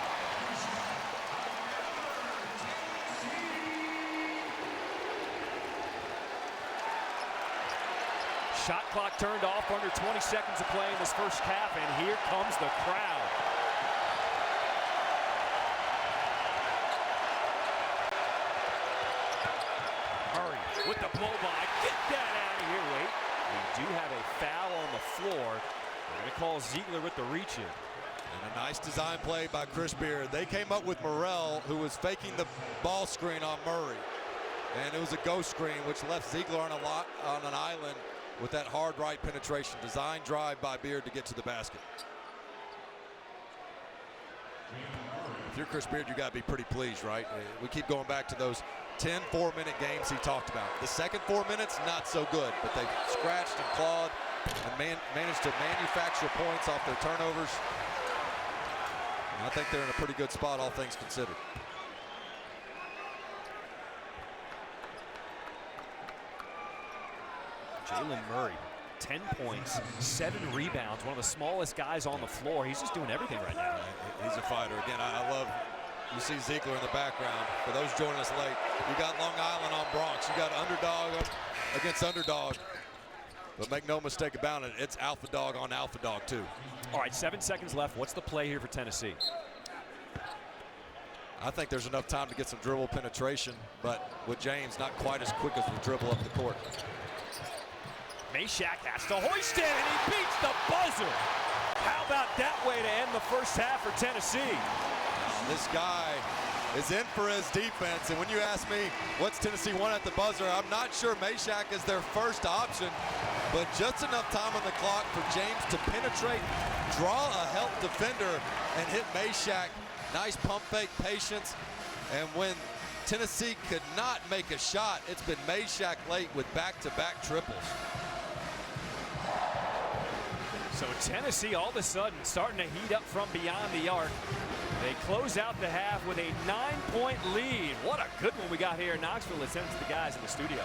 Shot clock turned off, under 20 seconds to play in this first half, and here comes the crowd. Murray with the blow by. Get that out of here. Wait, we do have a foul on the floor. We're going to call Ziegler with the reach-in. And a nice design play by Chris Beard. They came up with Morrell, who was faking the ball screen on Murray. And it was a ghost screen, which left Ziegler on an island. with that hard right penetration. Design drive by Beard to get to the basket. If you're Chris Beard, you got to be pretty pleased, right? We keep going back to those 10 4-minute games he talked about. The second 4 minutes, not so good, but they've scratched and clawed and managed to manufacture points off their turnovers. And I think they're in a pretty good spot, all things considered. Jalen Murray, 10 points, 7 rebounds, one of the smallest guys on the floor. He's just doing everything right now. He's a fighter. Again, I love, you see Ziegler in the background. For those joining us late, you got Long Island on Bronx. You got underdog against underdog. But make no mistake about it, it's alpha dog on alpha dog too. All right, 7 seconds left. What's the play here for Tennessee? I think there's enough time to get some dribble penetration, but with James, not quite as quick as the dribble up the court. Meshack has to hoist it, and he beats the buzzer. How about that way to end the first half for Tennessee? This guy is in for his defense, and when you ask me what's Tennessee won at the buzzer, I'm not sure Meshack is their first option, but just enough time on the clock for James to penetrate, draw a help defender, and hit Meshack. Nice pump fake patience, and when Tennessee could not make a shot, it's been Meshack late with back-to-back triples. So Tennessee all of a sudden starting to heat up from beyond the arc. They close out the half with a 9-point lead. What a good one we got here in Knoxville. Let's send it to the guys in the studio.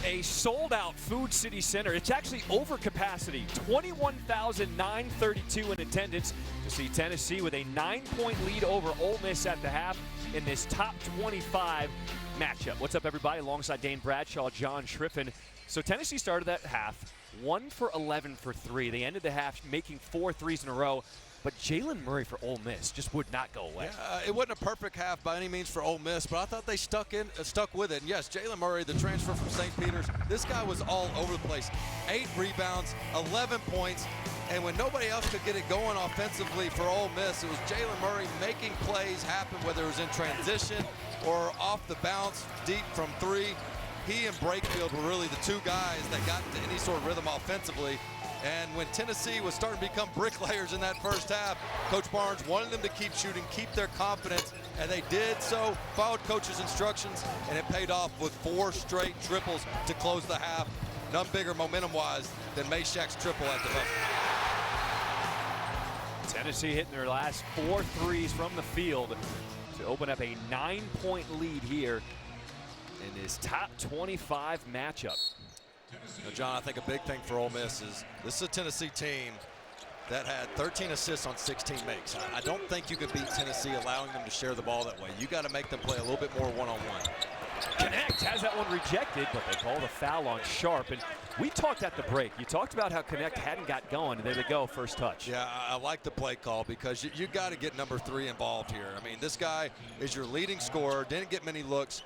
A sold-out Food City Center. It's actually over capacity. 21,932 in attendance to see Tennessee with a 9-point lead over Ole Miss at the half in this top 25 matchup. What's up, everybody? Alongside Dane Bradshaw, John Schriffen. So Tennessee started that half 1 for 11 for 3. They ended the half making 4 threes in a row. But Jalen Murray for Ole Miss just would not go away. Yeah, it wasn't a perfect half by any means for Ole Miss, but I thought they stuck with it. And yes, Jalen Murray, the transfer from St. Peter's, this guy was all over the place. 8 rebounds, 11 points, and when nobody else could get it going offensively for Ole Miss, it was Jalen Murray making plays happen, whether it was in transition or off the bounce, deep from 3. He and Brakefield were really the two guys that got into any sort of rhythm offensively. And when Tennessee was starting to become bricklayers in that first half, Coach Barnes wanted them to keep shooting, keep their confidence, and they did so, followed Coach's instructions, and it paid off with 4 straight triples to close the half. None bigger momentum-wise than Meshack's triple at the buzzer. Tennessee hitting their last 4 threes from the field to open up a 9-point lead here in this top 25 matchup. Now, John, I think a big thing for Ole Miss is this is a Tennessee team that had 13 assists on 16 makes. I don't think you can beat Tennessee allowing them to share the ball that way. You got to make them play a little bit more one-on-one. Connect has that one rejected, but they call the foul on Sharp. And we talked at the break. You talked about how Connect hadn't got going, and there they go, first touch. Yeah, I like the play call because you got to get number 3 involved here. I mean, this guy is your leading scorer, didn't get many looks.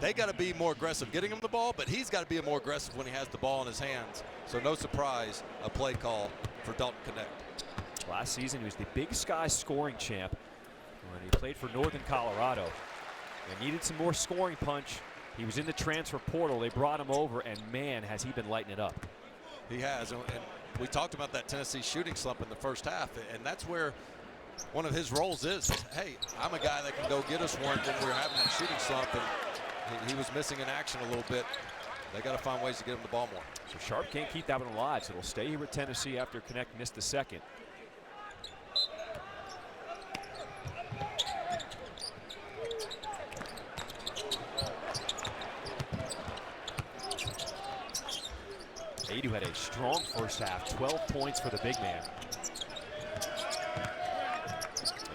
They got to be more aggressive getting him the ball, but he's got to be more aggressive when he has the ball in his hands. So no surprise, a play call for Dalton Connect. Last season, he was the Big Sky scoring champ when he played for Northern Colorado. They needed some more scoring punch. He was in the transfer portal. They brought him over, and man, has he been lighting it up. He has, and we talked about that Tennessee shooting slump in the first half, and that's where one of his roles is, hey, I'm a guy that can go get us one when we're having that shooting slump, and he was missing in action a little bit. They got to find ways to get him the ball more. So Sharp can't keep that one alive, so it'll stay here with Tennessee after Connect missed the second. Adu had a strong first half, 12 points for the big man.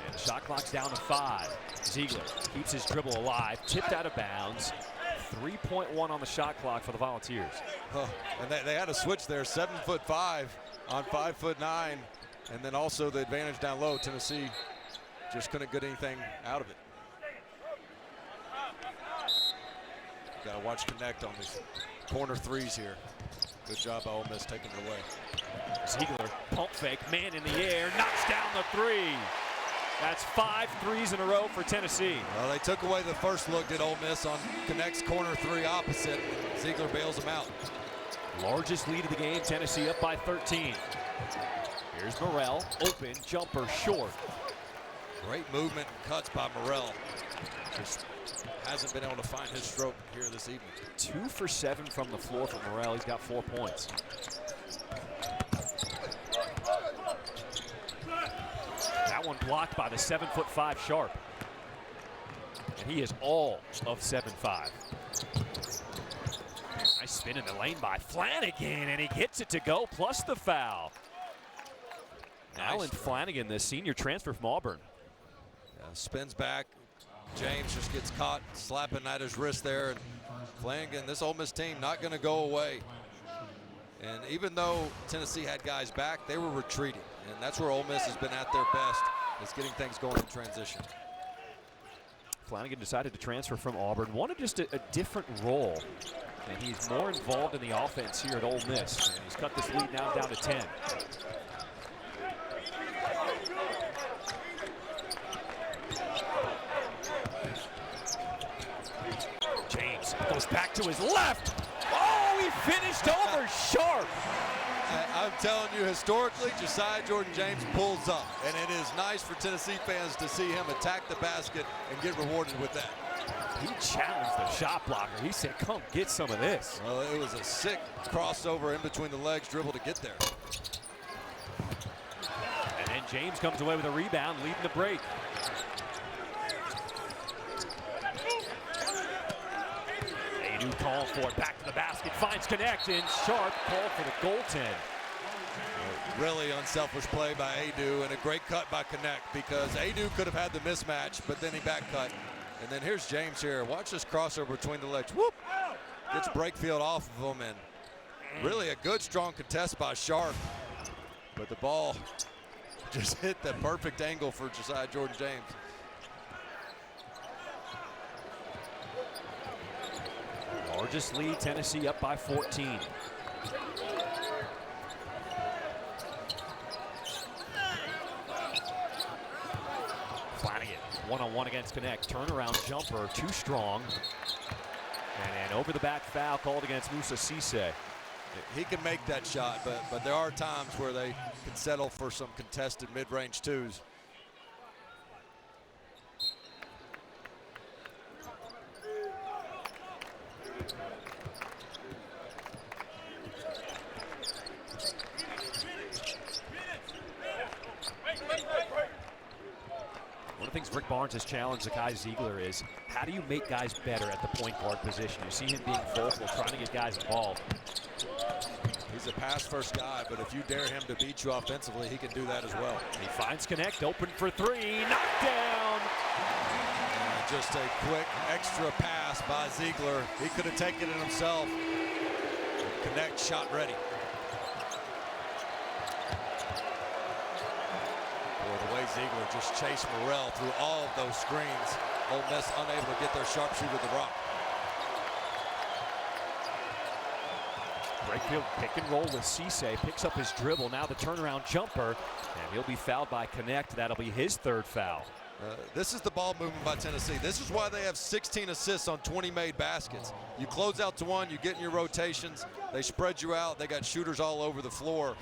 And the shot clock's down to 5. Ziegler keeps his dribble alive, tipped out of bounds. 3.1 on the shot clock for the Volunteers. And they had a switch there, 7'5" on 5'9", and then also the advantage down low. Tennessee just couldn't get anything out of it. Got to watch Connect on these corner threes here. Good job by Ole Miss taking it away. Ziegler, pump fake, man in the air, knocks down the 3. That's 5 threes in a row for Tennessee. Well, they took away the first look at Ole Miss on Connect's corner three opposite. Ziegler bails them out. Largest lead of the game, Tennessee up by 13. Here's Morrell, open, jumper, short. Great movement and cuts by Morrell. Just hasn't been able to find his stroke here this evening. 2 for 7 from the floor for Morrell. He's got 4 points. That one blocked by the 7'5" Sharp. And he is all of 7'5". Nice spin in the lane by Flanagan, and he gets it to go, plus the foul. Nice. Alan Flanagan, the senior transfer from Auburn. Spins back. James just gets caught slapping at his wrist there. And Flanagan, this Ole Miss team, not going to go away. And even though Tennessee had guys back, they were retreating. And that's where Ole Miss has been at their best, is getting things going in transition. Flanagan decided to transfer from Auburn, wanted just a different role. And he's more involved in the offense here at Ole Miss. And he's cut this lead now down to 10. James goes back to his left. Oh, he finished over Sharp. I'm telling you, historically, Josiah Jordan-James pulls up. And it is nice for Tennessee fans to see him attack the basket and get rewarded with that. He challenged the shot blocker. He said, come get some of this. Well, it was a sick crossover in between the legs dribble to get there. And then James comes away with a rebound, leading the break. Adu called for it, back to the basket, finds Connect, and Sharp called for the goaltend. Really unselfish play by Adu, and a great cut by Connect, because Adu could have had the mismatch, but then he back cut. And then here's James here. Watch this crossover between the legs. Whoop! Gets Brakefield off of him, and really a good, strong contest by Sharp. But the ball just hit the perfect angle for Josiah Jordan-James. Largest lead, Tennessee up by 14. Flanagan, one-on-one against Connect. Turnaround jumper, too strong. And an over-the-back foul called against Musa Cisse. He can make that shot, but there are times where they can settle for some contested mid-range twos. One of the things Rick Barnes has challenged Zakai Ziegler is, how do you make guys better at the point guard position? You see him being vocal, trying to get guys involved. He's a pass-first guy, but if you dare him to beat you offensively, he can do that as well. He finds Connect, open for three, knocked down. And just a quick extra pass by Ziegler. He could have taken it himself. Connect shot ready. Boy, the way Ziegler just chased Morrell through all of those screens. Ole Miss unable to get their sharpshooter the rock. Brakefield pick and roll with Cisse, picks up his dribble, now the turnaround jumper, and he'll be fouled by Connect. That'll be his third foul. This is the ball movement by Tennessee. This is why they have 16 assists on 20 made baskets. You close out to one, you get in your rotations, they spread you out, they got shooters all over the floor.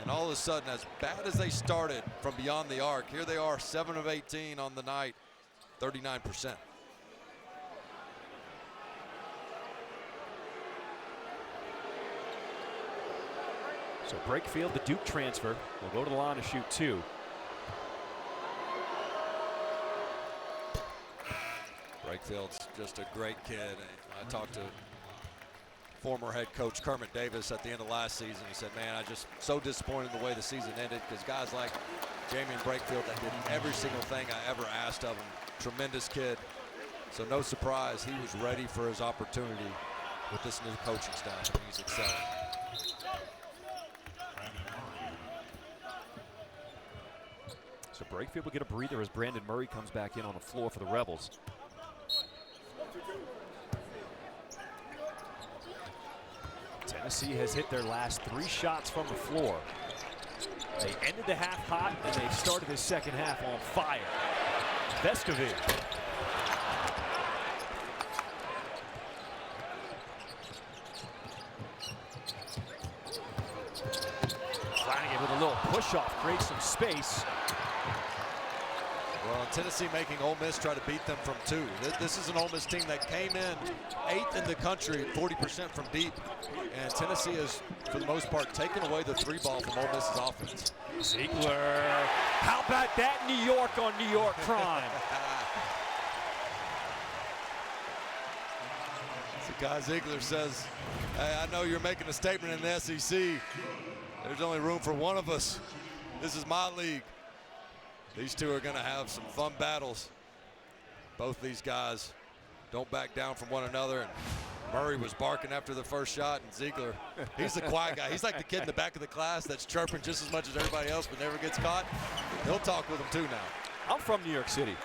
And all of a sudden, as bad as they started from beyond the arc, here they are, 7 of 18 on the night, 39%. So Brakefield, the Duke transfer, will go to the line to shoot 2. Brakefield's just a great kid. I talked to former head coach Kermit Davis at the end of last season. He said, man, I just so disappointed in the way the season ended, because guys like Jamie and Brakefield that did every single thing I ever asked of him. Tremendous kid. So no surprise, he was ready for his opportunity with this new coaching staff, and he's excelling. So Brakefield will get a breather as Brandon Murray comes back in on the floor for the Rebels. Tennessee has hit their last 3 shots from the floor. They ended the half hot, and they started the second half on fire. Vescovi. Flanagan with a little push-off, creates some space. Well, Tennessee making Ole Miss try to beat them from 2. This is an Ole Miss team that came in 8th in the country, 40% from deep. And Tennessee has, for the most part, taken away the 3-ball from Ole Miss's offense. Ziegler, how about that New York on New York crime? Guy Ziegler says, hey, I know you're making a statement in the SEC. There's only room for one of us. This is my league. These two are going to have some fun battles. Both these guys don't back down from one another. And Murray was barking after the first shot, and Ziegler, he's the quiet guy. He's like the kid in the back of the class that's chirping just as much as everybody else but never gets caught. He'll talk with them too now. I'm from New York City.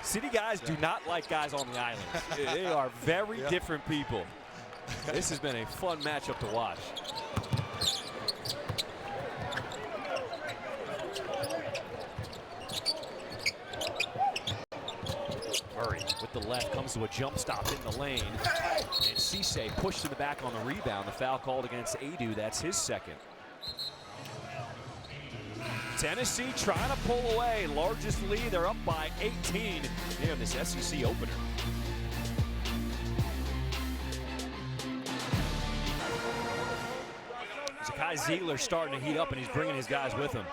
City guys do not like guys on the islands. They are very different people. This has been a fun matchup to watch. Murray with the left comes to a jump stop in the lane. And Cisse pushed to the back on the rebound. The foul called against Adu. That's his second. Tennessee trying to pull away. Largest lead. They're up by 18 here in this SEC opener. Zakai Ziegler starting to heat up, and he's bringing his guys with him.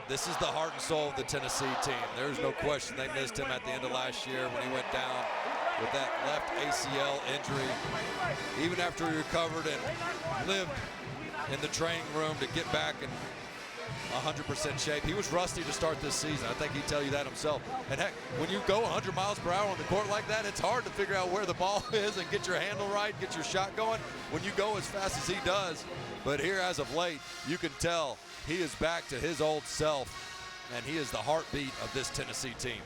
This is the heart and soul of the Tennessee team. There's no question they missed him at the end of last year when he went down with that left ACL injury. Even after he recovered and lived in the training room to get back in 100% shape. He was rusty to start this season. I think he'd tell you that himself. And heck, when you go 100 miles per hour on the court like that, it's hard to figure out where the ball is and get your handle right, get your shot going when you go as fast as he does. But here as of late, you can tell he is back to his old self, and he is the heartbeat of this Tennessee team.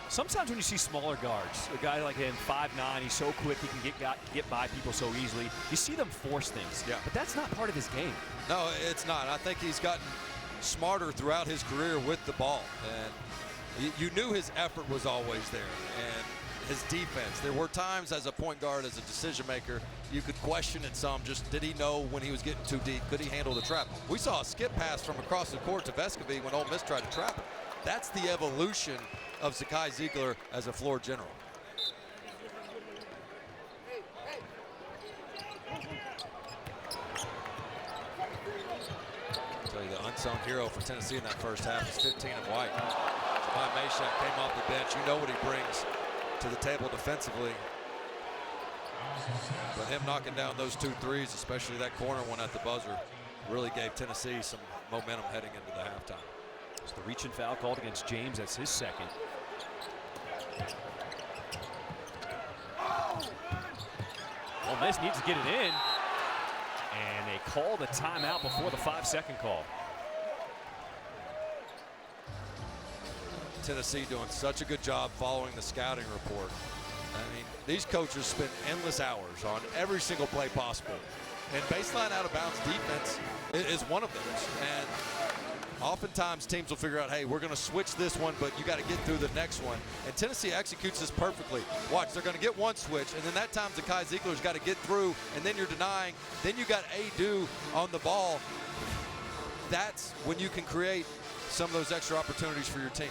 Sometimes when you see smaller guards, a guy like him, 5'9", he's so quick, he can get by people so easily. You see them force things, but that's not part of his game. No, it's not. I think he's gotten smarter throughout his career with the ball. And you knew his effort was always there. And his defense, there were times as a point guard, as a decision maker, you could question it some, just did he know when he was getting too deep? Could he handle the trap? We saw a skip pass from across the court to Vescovi when Ole Miss tried to trap him. That's the evolution of Zakai Ziegler as a floor general. I'll tell you, the unsung hero for Tennessee in that first half is 15 and white. Jemai Mashack came off the bench. You know what he brings to the table defensively. But him knocking down those 2 threes, especially that corner one at the buzzer, really gave Tennessee some momentum heading into the halftime. It's the reach and foul called against James. That's his second. Ole Miss needs to get it in. And they call the timeout before the 5-second call. Tennessee doing such a good job following the scouting report. I mean, these coaches spend endless hours on every single play possible. And baseline out of bounds defense is one of those. And oftentimes teams will figure out, hey, we're going to switch this one, but you got to get through the next one. And Tennessee executes this perfectly. Watch, they're going to get one switch, and then that time Zakai Ziegler's got to get through, and then you're denying. Then you got Adu on the ball. That's when you can create some of those extra opportunities for your team.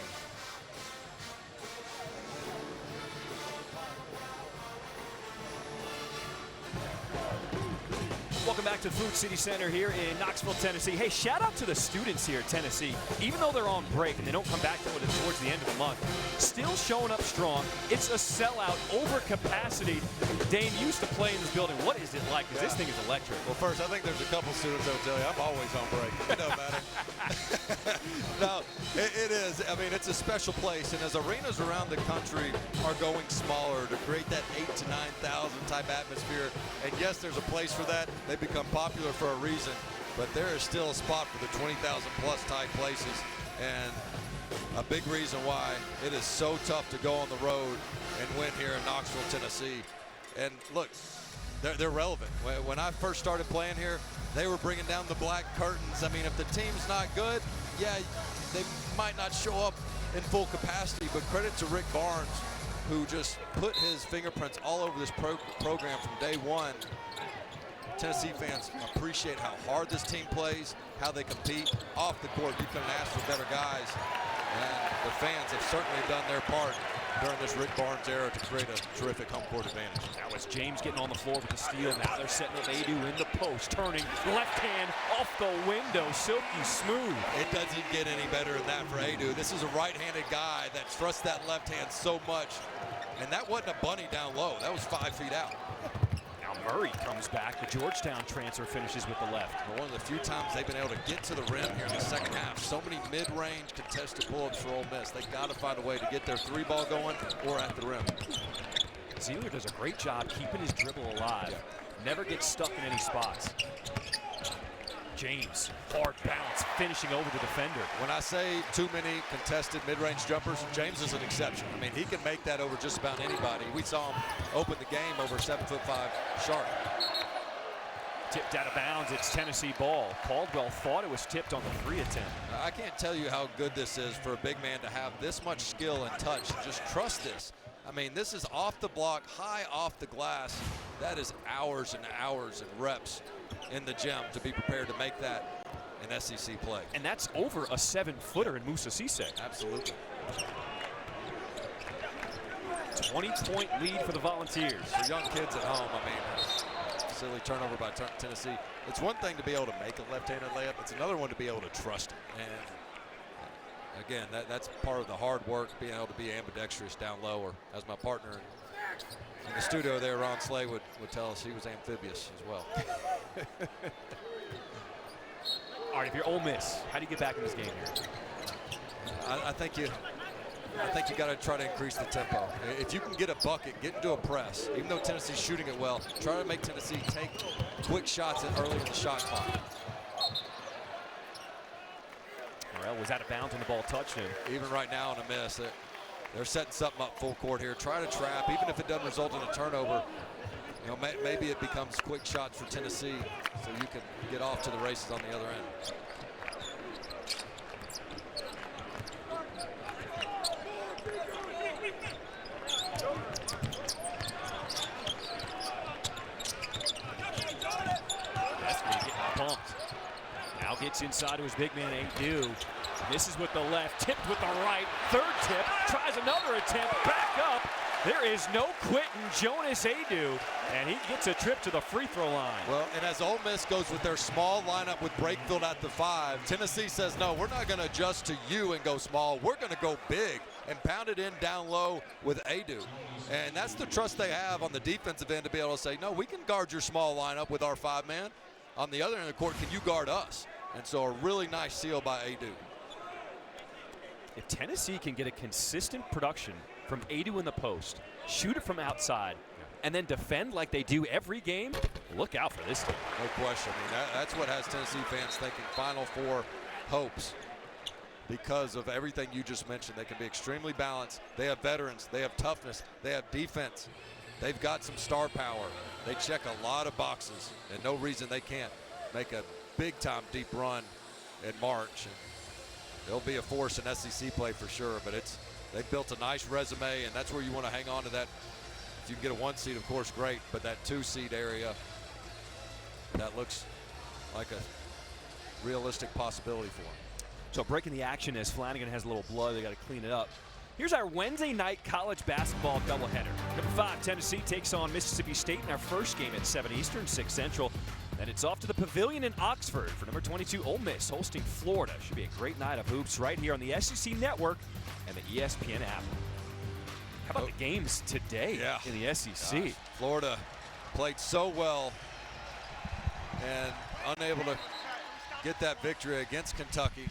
Welcome back to the Food City Center here in Knoxville, Tennessee. Hey, shout out to the students here at Tennessee. Even though they're on break and they don't come back to it towards the end of the month, still showing up strong. It's a sellout, over capacity. Dane, you used to play in this building. What is it like? Because this thing is electric. Well, first, I think there's a couple students that will tell you I'm always on break. It doesn't matter. No, it is. I mean, it's a special place. And as arenas around the country are going smaller to create that 8,000 to 9,000 type atmosphere, and yes, there's a place for that. They become popular for a reason, but there is still a spot for the 20,000 plus type places, and a big reason why it is so tough to go on the road and win here in Knoxville, Tennessee. And look, they're relevant. When I first started playing here, they were bringing down the black curtains. I mean, if the team's not good, yeah, they might not show up in full capacity, but credit to Rick Barnes, who just put his fingerprints all over this program from day one. Tennessee fans appreciate how hard this team plays, how they compete. Off the court, you couldn't ask for better guys. And the fans have certainly done their part during this Rick Barnes era to create a terrific home court advantage. That was James getting on the floor with the steal. Now they're setting up Adu in the post, turning left hand off the window, silky smooth. It doesn't get any better than that for Adu. This is a right-handed guy that trusts that left hand so much. And that wasn't a bunny down low. That was 5 feet out. Now Murray comes back. The Georgetown transfer finishes with the left. One of the few times they've been able to get to the rim here in the second half. So many mid-range contested pull-ups for Ole Miss. They've got to find a way to get their three ball going or at the rim. Zealer does a great job keeping his dribble alive. Never gets stuck in any spots. James, hard bounce, finishing over the defender. When I say too many contested mid-range jumpers, James is an exception. I mean, he can make that over just about anybody. We saw him open the game over 7'5" Sharp. Tipped out of bounds, it's Tennessee ball. Caldwell thought it was tipped on the 3 attempt. I can't tell you how good this is for a big man to have this much skill and touch. Just trust this. I mean, this is off the block, high off the glass. That is hours and hours and reps in the gym to be prepared to make that an SEC play. And that's over a 7-footer in Musa Cisse. Absolutely. 20-point lead for the Volunteers. For young kids at home, I mean, silly turnover by Tennessee. It's one thing to be able to make a left-handed layup. It's another one to be able to trust it. And again, that's part of the hard work, being able to be ambidextrous down low, or as my partner in the studio there, Ron Slay, would tell us, he was amphibious as well. All right, if you're Ole Miss, how do you get back in this game here? I think you got to try to increase the tempo. If you can get a bucket, get into a press. Even though Tennessee's shooting it well, try to make Tennessee take quick shots early in the shot clock. Morrell was out of bounds when the ball touched him. Even right now on a miss, they're setting something up full court here. Try to trap, even if it doesn't result in a turnover. You know, maybe it becomes quick shots for Tennessee, so you can get off to the races on the other end. That's going to get pumped. Now gets inside to his big man, Adu. Misses with the left, tipped with the right. Third tip, tries another attempt, back up. There is no quitting Jonas Adu, and he gets a trip to the free throw line. Well, and as Ole Miss goes with their small lineup with Brakefield at the 5, Tennessee says, no, we're not going to adjust to you and go small. We're going to go big and pound it in down low with Adu. And that's the trust they have on the defensive end to be able to say, no, we can guard your small lineup with our 5-man. On the other end of the court, can you guard us? And so a really nice seal by Adu. If Tennessee can get a consistent production from Adu in the post, shoot it from outside, and then defend like they do every game, look out for this team. No question. I mean, that's what has Tennessee fans thinking Final Four hopes because of everything you just mentioned. They can be extremely balanced. They have veterans. They have toughness. They have defense. They've got some star power. They check a lot of boxes, and no reason they can't make a big-time deep run in March. And they'll be a force in SEC play for sure, but they've built a nice resume, and that's where you want to hang on to that. If you can get a 1 seed, of course, great, but that 2 seed area, that looks like a realistic possibility for them. So breaking the action as Flanagan has a little blood, they got to clean it up. Here's our Wednesday night college basketball doubleheader. Number 5, Tennessee takes on Mississippi State in our first game at 7 Eastern, 6 Central. Then it's off to the Pavilion in Oxford for number 22 Ole Miss hosting Florida. Should be a great night of hoops right here on the SEC Network and the ESPN app. How about the games today in the SEC? Gosh, Florida played so well and unable to get that victory against Kentucky.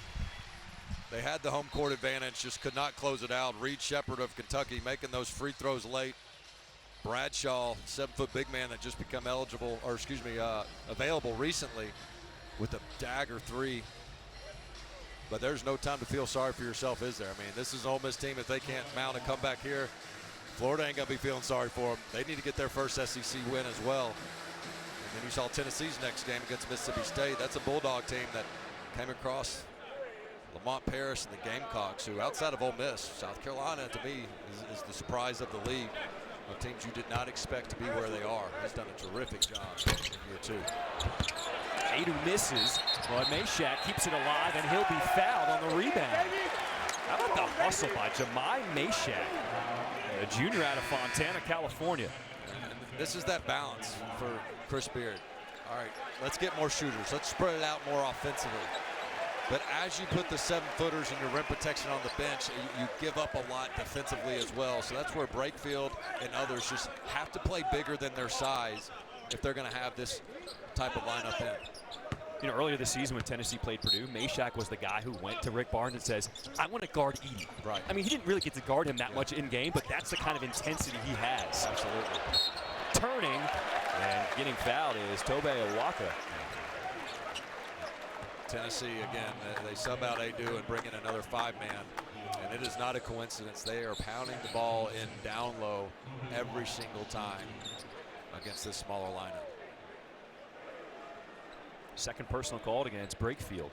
They had the home court advantage, just could not close it out. Reed Shepherd of Kentucky making those free throws late. Bradshaw, 7-foot big man that just become available recently with a dagger 3. But there's no time to feel sorry for yourself, is there? I mean, this is an Ole Miss team. If they can't mount a comeback here, Florida ain't going to be feeling sorry for them. They need to get their first SEC win as well. And then you saw Tennessee's next game against Mississippi State. That's a Bulldog team that came across Lamont Paris and the Gamecocks, who outside of Ole Miss, South Carolina to me is the surprise of the league. Of teams you did not expect to be where they are. He's done a terrific job in year 2. Adu misses, but Meshack keeps it alive, and he'll be fouled on the rebound. How about the hustle by Jemai Meshack, a junior out of Fontana, California. And this is that balance for Chris Beard. All right, let's get more shooters. Let's spread it out more offensively. But as you put the 7-footers and your rim protection on the bench, you give up a lot defensively as well. So that's where Brakefield and others just have to play bigger than their size if they're going to have this type of lineup in. You know, earlier this season when Tennessee played Purdue, Meshack was the guy who went to Rick Barnes and says, I want to guard Edey. Right. I mean, he didn't really get to guard him that much in game, but that's the kind of intensity he has. Absolutely. Turning and getting fouled is Tobe Awaka. Tennessee, again, they sub out Adu and bring in another 5-man. And it is not a coincidence. They are pounding the ball in down low every single time against this smaller lineup. Second personal called against Brakefield.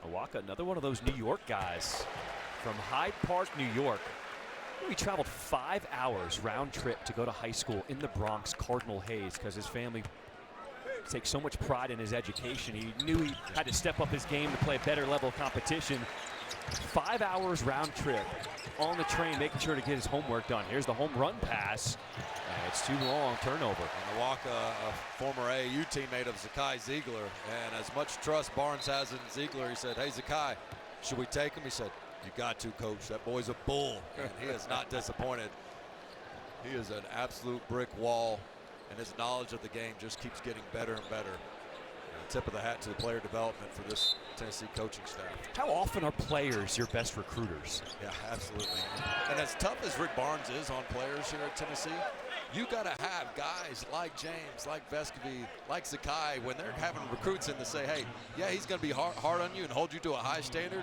Awaka, another one of those New York guys from Hyde Park, New York. He traveled 5 hours round trip to go to high school in the Bronx, Cardinal Hayes, because his family takes so much pride in his education. He knew he had to step up his game to play a better level of competition. 5 hours round trip on the train, making sure to get his homework done. Here's the home run pass. And it's too long, turnover. And Awaka, a former AAU teammate of Zakai Ziegler, and as much trust Barnes has in Ziegler, he said, hey, Zakai, should we take him? He said, you got to, coach. That boy's a bull, and he is not disappointed. He is an absolute brick wall, and his knowledge of the game just keeps getting better and better. And tip of the hat to the player development for this Tennessee coaching staff. How often are players your best recruiters? Yeah, absolutely. And as tough as Rick Barnes is on players here at Tennessee, you got to have guys like James, like Vescovy, like Zakai, when they're having recruits in to say, hey, yeah, he's going to be hard on you and hold you to a high standard,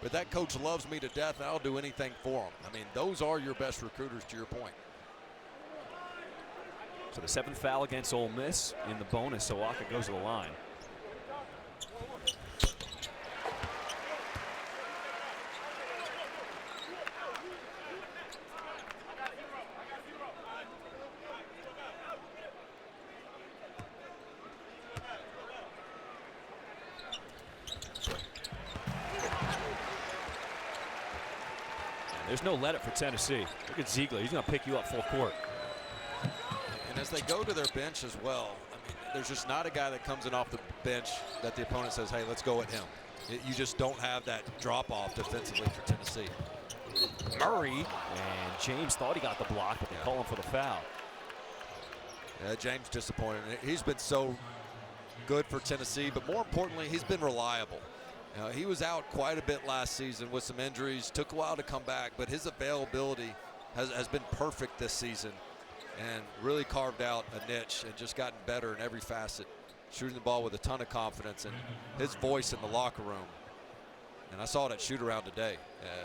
but that coach loves me to death, and I'll do anything for him. I mean, those are your best recruiters, to your point. So the 7th foul against Ole Miss in the bonus. Awaka goes to the line. There's no let up for Tennessee. Look at Ziegler. He's going to pick you up full court. And as they go to their bench as well, I mean, there's just not a guy that comes in off the bench that the opponent says, hey, let's go at him. You just don't have that drop-off defensively for Tennessee. Murray, and James thought he got the block, but they call him for the foul. Yeah, James disappointed. He's been so good for Tennessee, but more importantly, he's been reliable. He was out quite a bit last season with some injuries, took a while to come back, but his availability has been perfect this season and really carved out a niche and just gotten better in every facet, shooting the ball with a ton of confidence and his voice in the locker room. And I saw it at shoot-around today.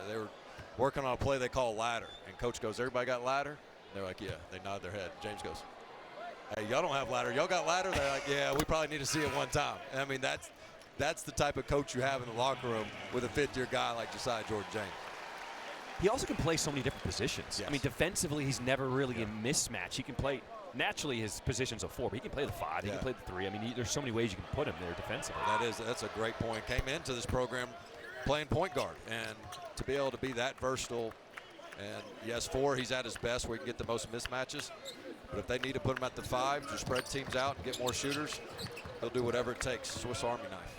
They were working on a play they call ladder, and coach goes, everybody got ladder? And they're like, yeah. They nod their head. James goes, hey, y'all don't have ladder. Y'all got ladder? They're like, yeah, we probably need to see it one time. I mean, that's the type of coach you have in the locker room with a fifth-year guy like Josiah Jordan-James. He also can play so many different positions. Yes. I mean, defensively, he's never really in mismatch. He can play, naturally, his position's a 4, but he can play the 5, he can play the 3. I mean, there's so many ways you can put him there defensively. That's a great point. Came into this program playing point guard, and to be able to be that versatile, and yes, 4, he's at his best where he can get the most mismatches. But if they need to put him at the 5 to spread teams out and get more shooters, he'll do whatever it takes. Swiss Army knife.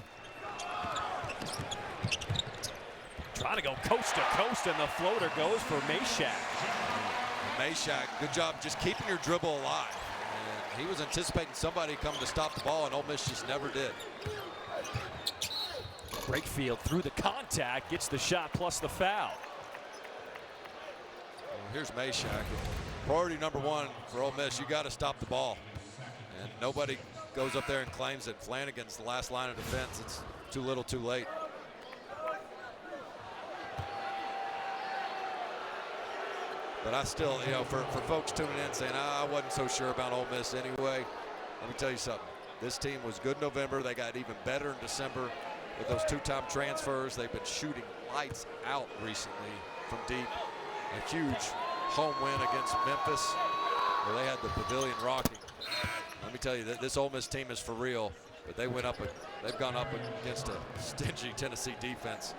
Trying to go coast to coast, and the floater goes for Meshack. Meshack, good job just keeping your dribble alive. And he was anticipating somebody coming to stop the ball, and Ole Miss just never did. Brakefield through the contact, gets the shot plus the foul. Well, here's Meshack. Priority number 1 for Ole Miss, you got to stop the ball. And nobody goes up there and claims it. Flanagan's the last line of defense. It's too little, too late. But I still, for folks tuning in saying, I wasn't so sure about Ole Miss anyway, let me tell you something. This team was good in November. They got even better in December with those two-time transfers. They've been shooting lights out recently from deep. A huge home win against Memphis, where they had the pavilion rocking. Let me tell you, this Ole Miss team is for real. But they've gone up against a stingy Tennessee defense.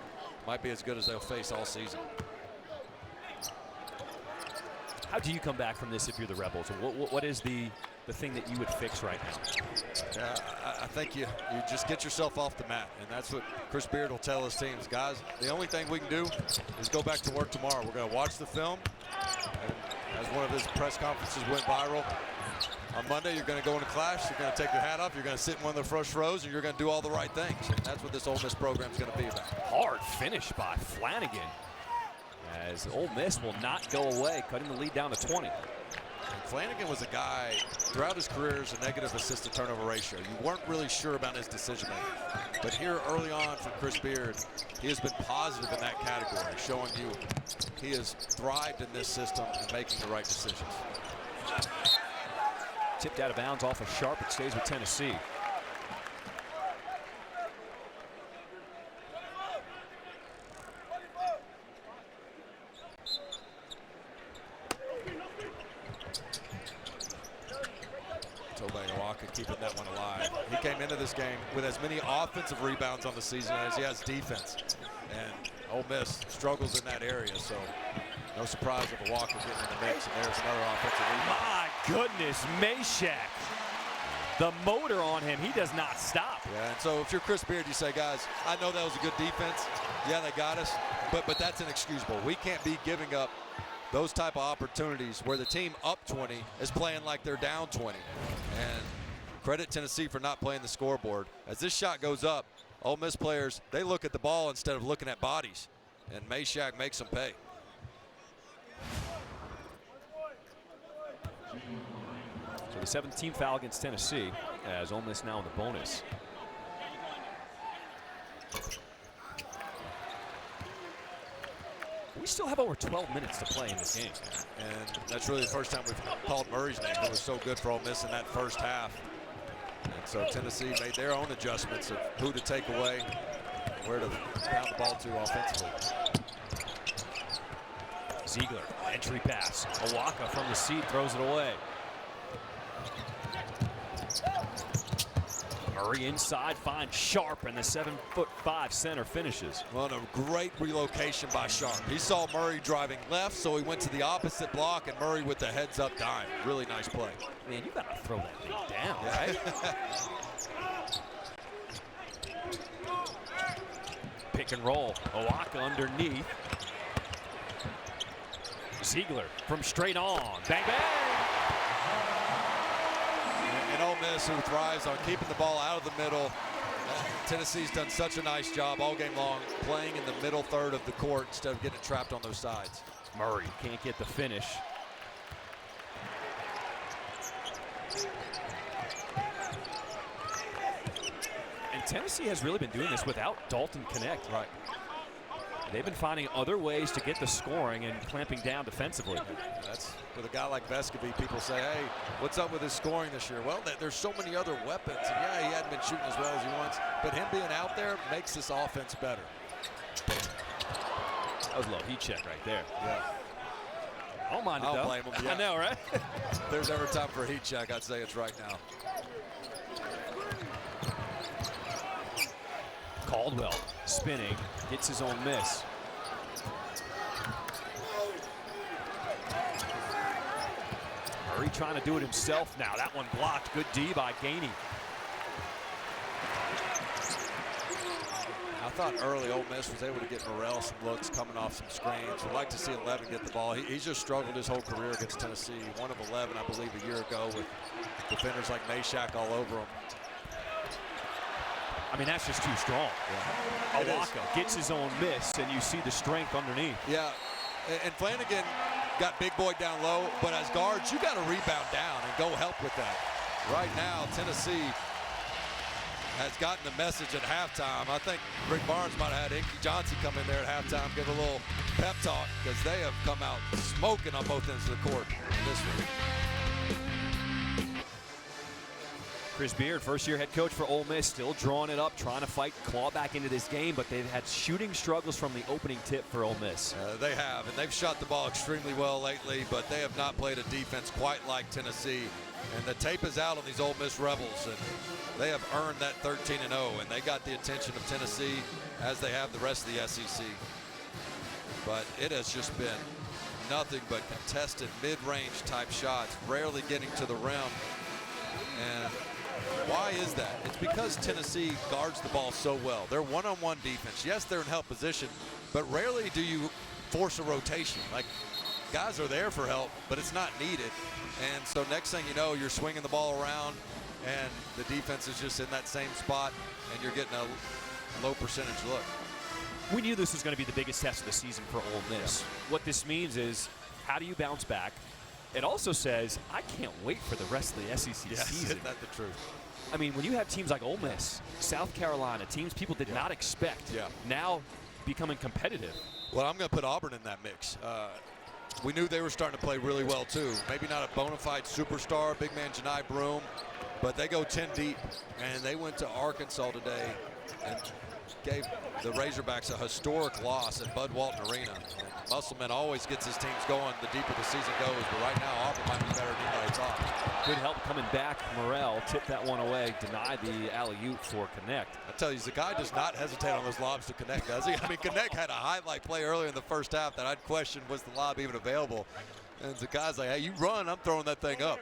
Might be as good as they'll face all season. How do you come back from this if you're the Rebels? What is the thing that you would fix right now? I think you just get yourself off the mat, and that's what Chris Beard will tell his teams. Guys, the only thing we can do is go back to work tomorrow. We're going to watch the film, and as one of his press conferences went viral, on Monday, you're going to go into class, you're going to take your hat off, you're going to sit in one of the first rows, and you're going to do all the right things. And that's what this Ole Miss program is going to be about. Hard finish by Flanagan, as Ole Miss will not go away, cutting the lead down to 20. And Flanagan was a guy, throughout his career, as a negative assist-to-turnover ratio. You weren't really sure about his decision-making. But here early on for Chris Beard, he has been positive in that category, showing you he has thrived in this system and making the right decisions. Tipped out of bounds off of Sharp. It stays with Tennessee. Walker keeping that one alive. He came into this game with as many offensive rebounds on the season as he has defense. And Ole Miss struggles in that area, so no surprise of a Walker getting in the mix, and there's another offensive rebound. My goodness, Meshack. The motor on him, he does not stop. Yeah, and so if you're Chris Beard, you say, guys, I know that was a good defense. Yeah, they got us, but that's inexcusable. We can't be giving up those type of opportunities where the team up 20 is playing like they're down 20. And credit Tennessee for not playing the scoreboard. As this shot goes up, Ole Miss players, they look at the ball instead of looking at bodies. And Meshack makes them pay. So the 17th foul against Tennessee, as Ole Miss now in the bonus. We still have over 12 minutes to play in this game. And that's really the first time we've called Murray's name. It was so good for Ole Miss in that first half. And so Tennessee made their own adjustments of who to take away, where to pound the ball to offensively. Ziegler, entry pass. Owaka from the seat throws it away. Murray inside finds Sharp, and the 7'5" center finishes. Well, a great relocation by Sharp. He saw Murray driving left, so he went to the opposite block, and Murray with the heads-up dime. Really nice play. Man, you got to throw that thing down, right? Pick and roll. Owaka underneath. Ziegler from straight on. Bang, bang! And Ole Miss, who thrives on keeping the ball out of the middle. Tennessee's done such a nice job all game long playing in the middle third of the court instead of getting trapped on those sides. Murray can't get the finish. And Tennessee has really been doing this without Dalton Connect. Right. They've been finding other ways to get the scoring and clamping down defensively. That's with a guy like Vescovy, people say, hey, what's up with his scoring this year? Well, there's so many other weapons. And yeah, he hadn't been shooting as well as he wants, but him being out there makes this offense better. That was a low heat check right there. Yeah. I don't mind it, I don't though. blame him. Yeah. I know, right? If there's ever time for a heat check, I'd say it's right now. Caldwell spinning, gets his own miss. Murray trying to do it himself now. That one blocked. Good D by Gainey. I thought early Ole Miss was able to get Morrell some looks coming off some screens. We'd like to see 11 get the ball. He's just struggled his whole career against Tennessee. 1 of 11, I believe, a year ago with defenders like Meshack all over him. I mean, that's just too strong. Yeah. Owaka gets his own miss, and you see the strength underneath. Yeah, and Flanagan got big boy down low, but as guards, you got to rebound down and go help with that. Right now, Tennessee has gotten the message at halftime. I think Rick Barnes might have had Inky Johnson come in there at halftime, give a little pep talk because they have come out smoking on both ends of the court this week. Chris Beard, first-year head coach for Ole Miss, still drawing it up, trying to fight, claw back into this game, but they've had shooting struggles from the opening tip for Ole Miss. They have, and they've shot the ball extremely well lately, but they have not played a defense quite like Tennessee. And the tape is out on these Ole Miss Rebels, and they have earned that 13-0, and they got the attention of Tennessee as they have the rest of the SEC. But it has just been nothing but contested mid-range type shots, rarely getting to the rim. And why is that? It's because Tennessee guards the ball so well. They're one-on-one defense. Yes, they're in help position, but rarely do you force a rotation. Like, guys are there for help, but it's not needed. And so next thing you know, you're swinging the ball around, and the defense is just in that same spot, and you're getting a low percentage look. We knew this was going to be the biggest test of the season for Ole Miss. Yeah. What this means is, how do you bounce back? It also says, I can't wait for the rest of the SEC season. Isn't that the truth? I mean, when you have teams like Ole Miss, South Carolina, teams people did not expect, now becoming competitive. Well, I'm going to put Auburn in that mix. We knew they were starting to play really well, too. Maybe not a bona fide superstar, big man Janai Broome, but they go 10 deep, and they went to Arkansas today and gave the Razorbacks a historic loss at Bud Walton Arena. And Musselman always gets his teams going the deeper the season goes, but right now Auburn might be better than anybody thought. Good help coming back. Morrell tipped that one away, denied the alley-oop for Connect. I tell you, the guy does not hesitate on those lobs to Connect, does he? I mean, Connect had a highlight play earlier in the first half that I'd question, was the lob even available? And the guy's like, hey, you run, I'm throwing that thing up.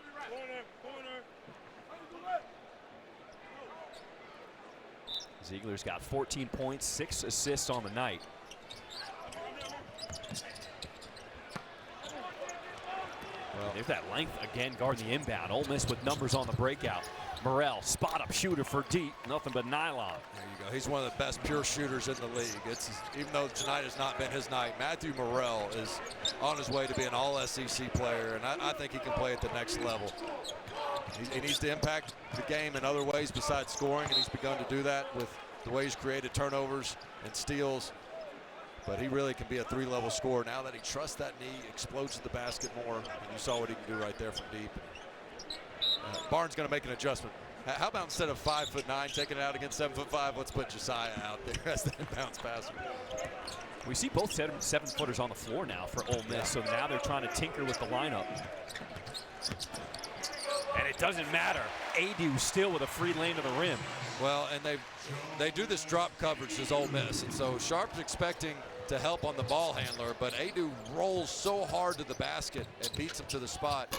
Ziegler's got 14 points, 6 assists on the night. Well, there's that length again, guarding the inbound. Ole Miss with numbers on the breakout. Morrell, spot-up shooter for deep, nothing but nylon. There you go. He's one of the best pure shooters in the league. Even though tonight has not been his night, Matthew Morrell is on his way to be an all-SEC player, and I think he can play at the next level. He needs to impact the game in other ways besides scoring, and he's begun to do that with the way he's created turnovers and steals. But he really can be a three-level scorer now that he trusts that knee, explodes to the basket more, and you saw what he can do right there from deep. Barnes going to make an adjustment. How about instead of 5'9", taking it out against 7'5", let's put Josiah out there as the inbounds passer. We see both seven-footers on the floor now for Ole Miss, so now they're trying to tinker with the lineup. And it doesn't matter. Adu still with a free lane to the rim. Well, and they do this drop coverage as Ole Miss, and so Sharp's expecting to help on the ball handler, but Adu rolls so hard to the basket and beats him to the spot.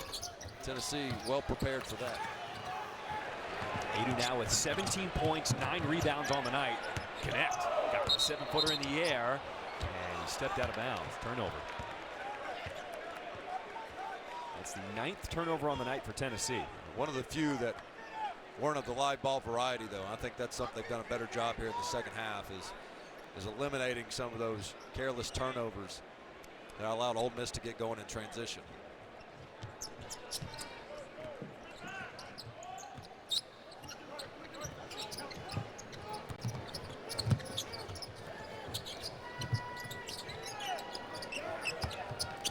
Tennessee well prepared for that. Adu now with 17 points, 9 rebounds on the night. Connect, got the 7-footer in the air, and he stepped out of bounds. Turnover. That's the 9th turnover on the night for Tennessee. One of the few that weren't of the live ball variety, though. I think that's something they've done a better job here in the second half, is eliminating some of those careless turnovers that allowed Ole Miss to get going in transition.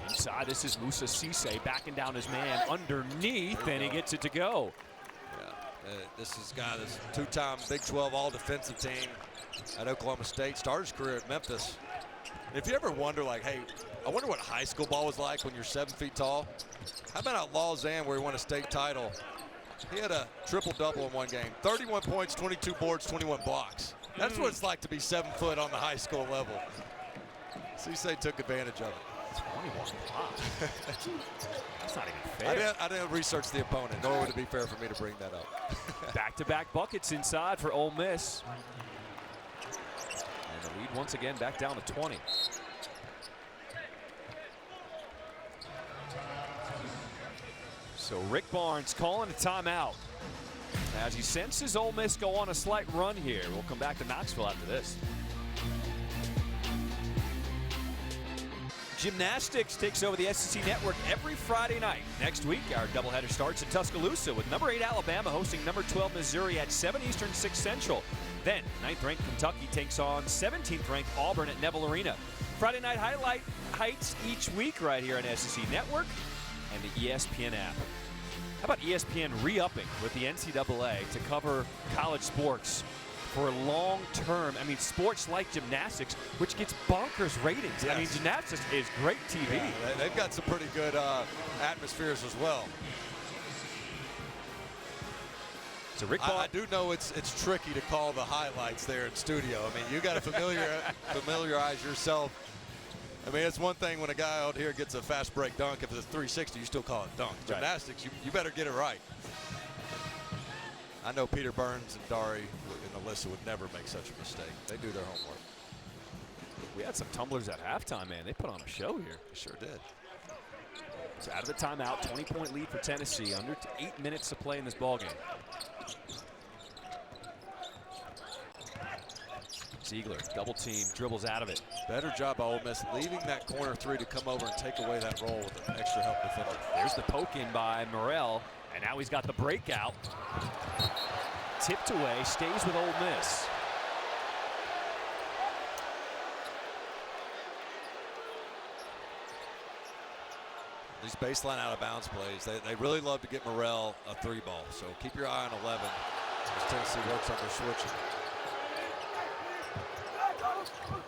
Inside, this is Musa Cisse backing down his man underneath, and he gets it to go. This is a guy that's two-time Big 12 all-defensive team at Oklahoma State. Started his career at Memphis. And if you ever wonder, like, hey, I wonder what high school ball was like when you're 7 feet tall. How about at Lausanne where he won a state title? He had a triple-double in one game. 31 points, 22 boards, 21 blocks. That's what it's like to be 7 foot on the high school level. Cisse took advantage of it. 21 blocks. That's not even fair. I didn't research the opponent, nor would it be fair for me to bring that up. Back-to-back buckets inside for Ole Miss. And the lead once again back down to 20. So Rick Barnes calling a timeout as he senses Ole Miss go on a slight run here. We'll come back to Knoxville after this. Gymnastics takes over the SEC Network every Friday night. Next week, our doubleheader starts in Tuscaloosa with number 8 Alabama hosting number 12 Missouri at 7 Eastern, 6 Central. Then, 9th-ranked Kentucky takes on 17th-ranked Auburn at Neville Arena. Friday Night Highlights each week right here on SEC Network and the ESPN app. How about ESPN re-upping with the NCAA to cover college sports for long term? I mean, sports like gymnastics, which gets bonkers ratings. Yes. I mean, gymnastics is great TV. Yeah, they've got some pretty good atmospheres as well. So Rick I do know it's tricky to call the highlights there in studio. I mean, you got to familiarize yourself. I mean, it's one thing when a guy out here gets a fast break dunk. If it's a 360, you still call it dunk. Right. Gymnastics, you better get it right. I know Peter Burns and Dari and Alyssa would never make such a mistake. They do their homework. We had some tumblers at halftime, man. They put on a show here. They sure did. It's out of the timeout, 20-point lead for Tennessee. Under 8 minutes to play in this ballgame. Ziegler, double team, dribbles out of it. Better job by Ole Miss leaving that corner three to come over and take away that roll with an extra help defender. There's the poke in by Morrell, and now he's got the breakout. Tipped away, stays with Ole Miss. These baseline out of bounds plays, they really love to get Morrell a three ball. So keep your eye on 11 as Tennessee works on their switching.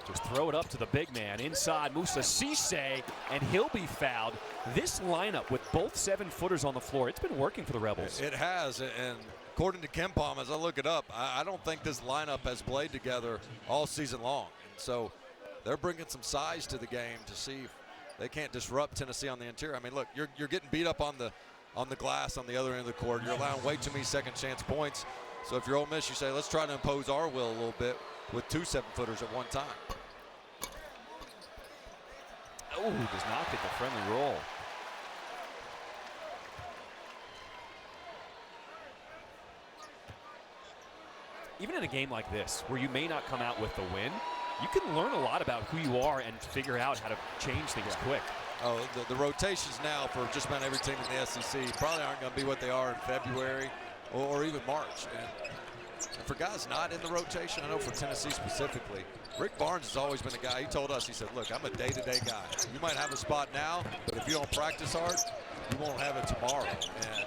Just throw it up to the big man inside Musa Cisse, and he'll be fouled. This lineup with both 7-footers on the floor, it's been working for the Rebels. It has, and according to KenPom, as I look it up, I don't think this lineup has played together all season long. And so they're bringing some size to the game to see if they can't disrupt Tennessee on the interior. I mean, look, you're getting beat up on the glass on the other end of the court. You're allowing way too many second chance points. So if you're Ole Miss, you say, let's try to impose our will a little bit with 2 7-footers at one time. Oh, does not get the friendly roll. Even in a game like this, where you may not come out with the win, you can learn a lot about who you are and figure out how to change things quick. Oh, the rotations now for just about every team in the SEC probably aren't going to be what they are in February or even March. And for guys not in the rotation, I know for Tennessee specifically, Rick Barnes has always been a guy. He told us, he said, look, I'm a day-to-day guy. You might have a spot now, but if you don't practice hard, you won't have it tomorrow. And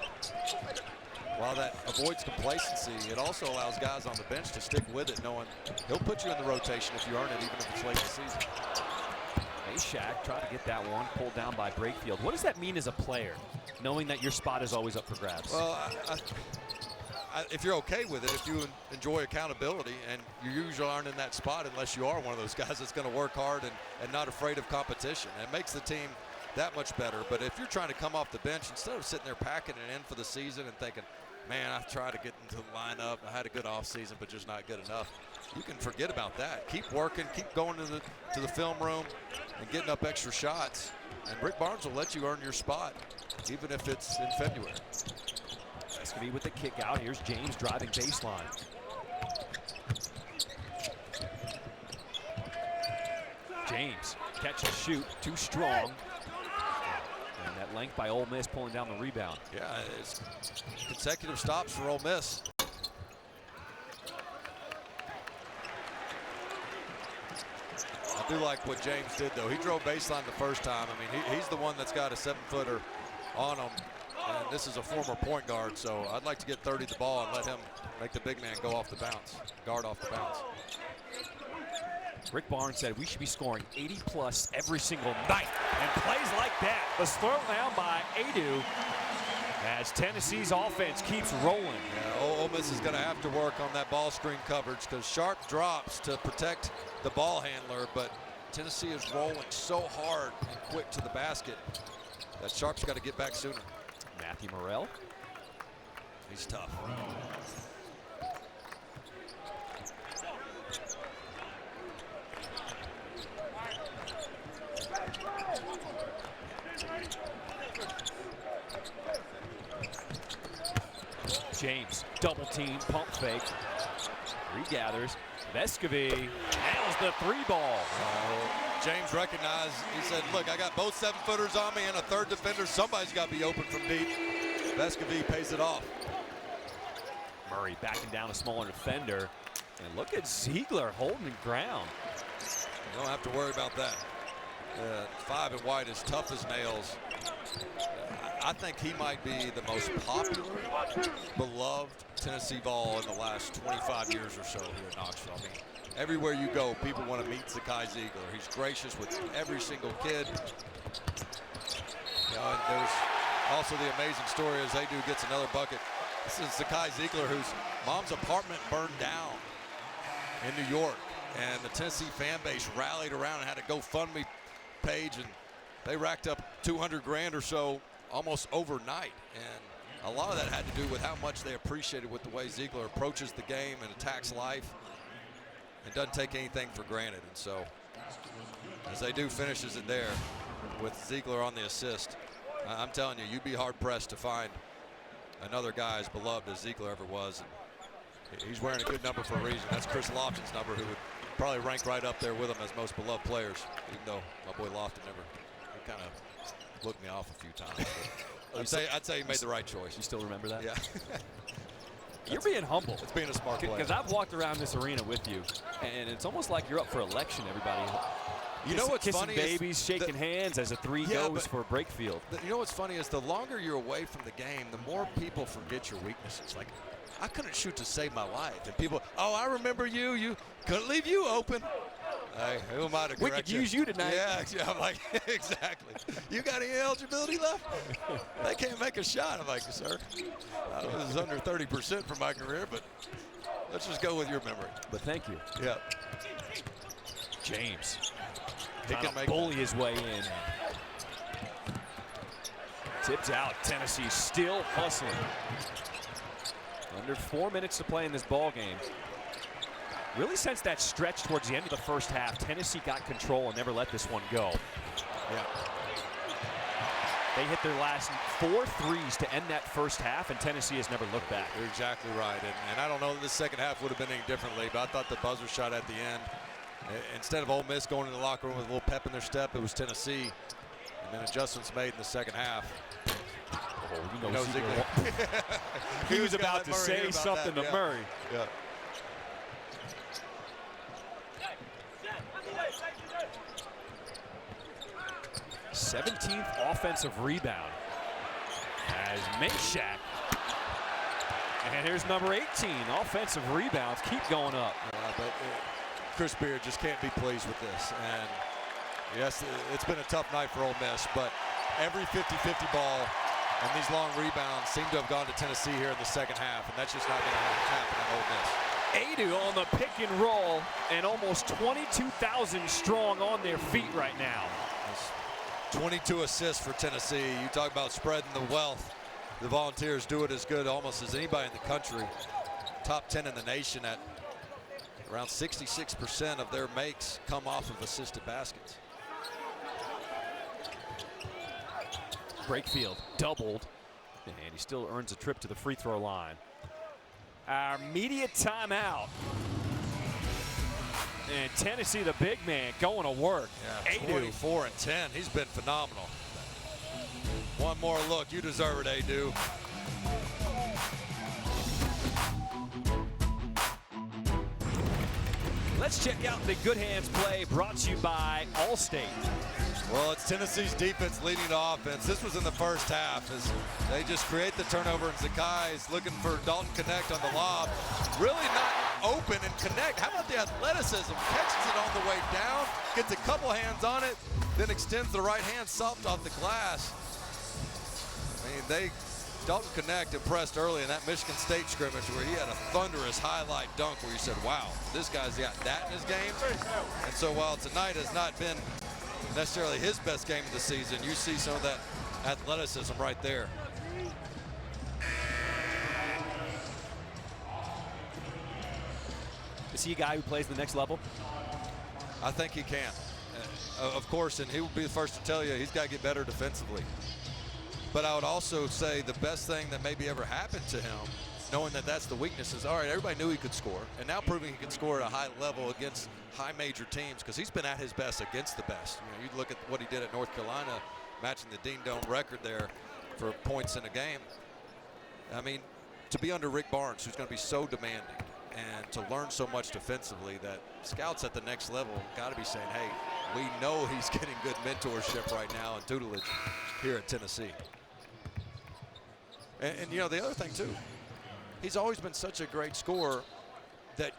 while that avoids complacency, it also allows guys on the bench to stick with it, knowing he'll put you in the rotation if you earn it, even if it's late in the season. Shaq tried to get that one pulled down by Brakefield. What does that mean as a player, knowing that your spot is always up for grabs? Well, if you're okay with it, if you enjoy accountability, and you usually aren't in that spot unless you are one of those guys that's going to work hard and not afraid of competition. It makes the team that much better. But if you're trying to come off the bench, instead of sitting there packing it in for the season and thinking, man, I've tried to get into the lineup, I had a good offseason, but just not good enough, you can forget about that. Keep working, keep going to the film room and getting up extra shots. And Rick Barnes will let you earn your spot, even if it's in February. Escovy with the kick out. Here's James driving baseline. James, catch and shoot, too strong. And that length by Ole Miss pulling down the rebound. Yeah, it's consecutive stops for Ole Miss. I do like what James did, though. He drove baseline the first time. I mean, he's the one that's got a 7-footer on him. And this is a former point guard, so I'd like to get 30 the ball and let him make the big man go off the bounce, guard off the bounce. Rick Barnes said we should be scoring 80-plus every single night. And plays like that was thrown down by Adu as Tennessee's offense keeps rolling. Yeah, Ole Miss is going to have to work on that ball screen coverage because Sharp drops to protect the ball handler, but Tennessee is rolling so hard and quick to the basket that Sharp's got to get back sooner. Matthew Morrell. He's tough. James, double team, pump fake. Regathers. Vescovy nails the 3-ball. James recognized, he said, look, I got both 7-footers on me and a third defender. Somebody's got to be open from deep. Vescovy pays it off. Murray backing down a smaller defender. And look at Ziegler holding ground. You don't have to worry about that. 5 and white, as tough as nails. I think he might be the most popular, beloved Tennessee Vol in the last 25 years or so here in Knoxville. I mean, everywhere you go, people want to meet Zakai Ziegler. He's gracious with every single kid. You know, and there's also the amazing story as Adu gets another bucket. This is Zakai Ziegler, whose mom's apartment burned down in New York, and the Tennessee fan base rallied around and had a GoFundMe page, and they racked up 200 grand or so almost overnight. And a lot of that had to do with how much they appreciated with the way Ziegler approaches the game and attacks life and doesn't take anything for granted. And so as Adu finishes it there with Ziegler on the assist, I'm telling you, you'd be hard pressed to find another guy as beloved as Ziegler ever was. And he's wearing a good number for a reason. That's Chris Lofton's number, who would probably rank right up there with him as most beloved players, even though my boy Lofton he kind of looked me off a few times. I'd say he made the right choice. You still remember that? Yeah. You're being humble. It's being a smart player. Because I've walked around this arena with you, and it's almost like you're up for election, everybody. You know what's kissing funny babies, shaking hands as a three goes for a break field. You know what's funny is the longer you're away from the game, the more people forget your weaknesses. Like, I couldn't shoot to save my life. And people, oh, I remember you. You couldn't leave you open. Hey, who am I to correct you? We could use you tonight. Yeah, I'm like, exactly. You got any eligibility left? They can't make a shot. I'm like, sir, I was under 30% for my career, but let's just go with your memory. But thank you. Yeah. James. He Trying can to bully his way in. Tips out. Tennessee still hustling. Under 4 minutes to play in this ball game. Really, since that stretch towards the end of the first half, Tennessee got control and never let this one go. Yeah. They hit their last 4 threes to end that first half, and Tennessee has never looked back. You're exactly right. And I don't know that the second half would have been any differently, but I thought the buzzer shot at the end, instead of Ole Miss going in the locker room with a little pep in their step, it was Tennessee. And then adjustments made in the second half. Oh, you know Ziegler. He was about to say something to Murray. Yeah. th offensive rebound as Meshack. And here's number 18. Offensive rebounds keep going up. But Chris Beard just can't be pleased with this. And yes, it's been a tough night for Ole Miss, but every 50-50 ball and these long rebounds seem to have gone to Tennessee here in the second half, and that's just not going to happen at Ole Miss. Adu on the pick and roll, and almost 22,000 strong on their feet right now. 22 assists for Tennessee. You talk about spreading the wealth. The Volunteers do it as good almost as anybody in the country. Top 10 in the nation at around 66% of their makes come off of assisted baskets. Breakfield doubled, and he still earns a trip to the free throw line. Our media timeout. And Tennessee, the big man, going to work. Yeah, 24 and 10. He's been phenomenal. One more look. You deserve it, Adu. Let's check out the Good Hands play brought to you by Allstate. Well, it's Tennessee's defense leading to offense. This was in the first half as they just create the turnover, and Zakai is looking for Dalton Connect on the lob. Really not open and Connect. How about the athleticism? Catches it on the way down, gets a couple hands on it, then extends the right hand soft off the glass. I mean, Dalton Connect impressed early in that Michigan State scrimmage where he had a thunderous highlight dunk where you said, wow, this guy's got that in his game. And so while tonight has not been necessarily his best game of the season, you see some of that athleticism right there. Is he a guy who plays the next level? I think he can. Of course, and he will be the first to tell you he's got to get better defensively. But I would also say the best thing that maybe ever happened to him, knowing that that's the weakness, is all right, everybody knew he could score, and now proving he can score at a high level against high major teams, because he's been at his best against the best. You know, you look at what he did at North Carolina, matching the Dean Dome record there for points in a game. I mean, to be under Rick Barnes, who's going to be so demanding, and to learn so much defensively, that scouts at the next level got to be saying, hey, we know he's getting good mentorship right now and tutelage here at Tennessee. And you know, the other thing too, he's always been such a great scorer that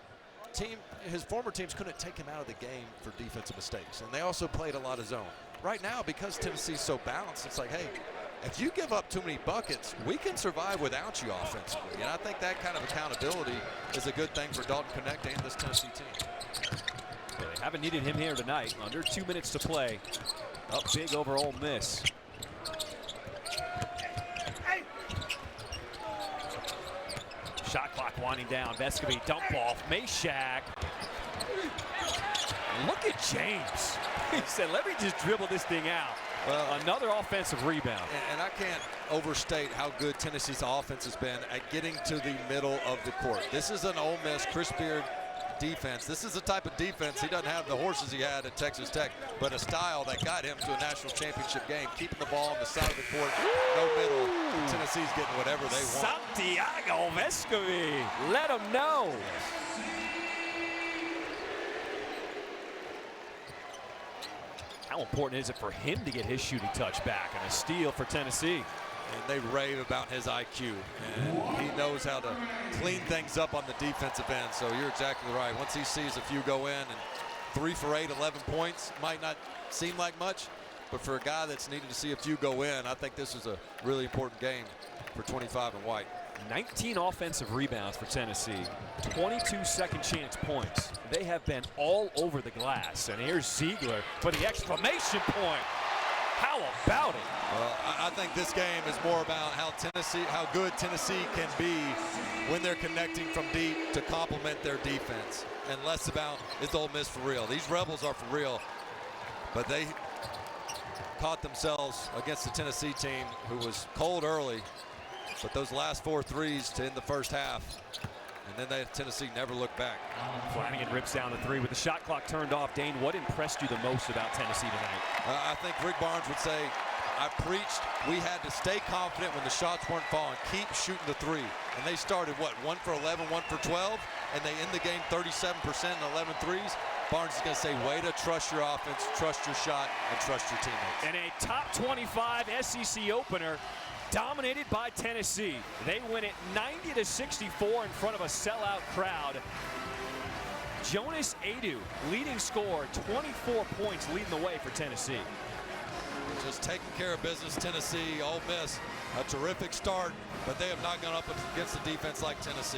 his former teams couldn't take him out of the game for defensive mistakes. And they also played a lot of zone. Right now, because Tennessee's so balanced, it's like, hey, if you give up too many buckets, we can survive without you offensively. And I think that kind of accountability is a good thing for Dalton Connect and this Tennessee team. Well, they haven't needed him here tonight. Under 2 minutes to play. Up big over Ole Miss. Shot clock winding down. Vescovy dump off. Meshack. Look at James. He said, let me just dribble this thing out. Well, another offensive rebound. And I can't overstate how good Tennessee's offense has been at getting to the middle of the court. This is an Ole Miss, Chris Beard defense. This is the type of defense. He doesn't have the horses he had at Texas Tech, but a style that got him to a national championship game, keeping the ball on the side of the court, no middle. Tennessee's getting whatever they want. Santiago Vescovy, let him know. How important is it for him to get his shooting touch back? And a steal for Tennessee. And they rave about his IQ, and he knows how to clean things up on the defensive end. So you're exactly right. Once he sees a few go in, and 3 for 8, 11 points, might not seem like much, but for a guy that's needed to see a few go in, I think this is a really important game for 25 and white. 19 offensive rebounds for Tennessee, 22 second chance points. They have been all over the glass. And here's Ziegler for the exclamation point. How about it? I think this game is more about how good Tennessee can be when they're connecting from deep to complement their defense, and less about is Ole Miss for real. These Rebels are for real, but they caught themselves against the Tennessee team who was cold early, but those last 4 threes to end the first half, and then Tennessee never looked back. Flanagan rips down the 3 with the shot clock turned off. Dane, what impressed you the most about Tennessee tonight? I think Rick Barnes would say, I preached we had to stay confident when the shots weren't falling, keep shooting the 3. And they started, what, 1 for 11, 1 for 12, and they end the game 37% and 11 threes. Barnes is going to say, way to trust your offense, trust your shot, and trust your teammates. And a top 25 SEC opener dominated by Tennessee. They win it 90-64 in front of a sellout crowd. Jonas Adu, leading scorer, 24 points leading the way for Tennessee. Just taking care of business, Tennessee. Ole Miss, a terrific start, but they have not gone up against the defense like Tennessee.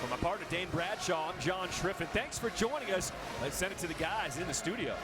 For my partner, Dane Bradshaw, I'm John Schriffen. Thanks for joining us. Let's send it to the guys in the studio.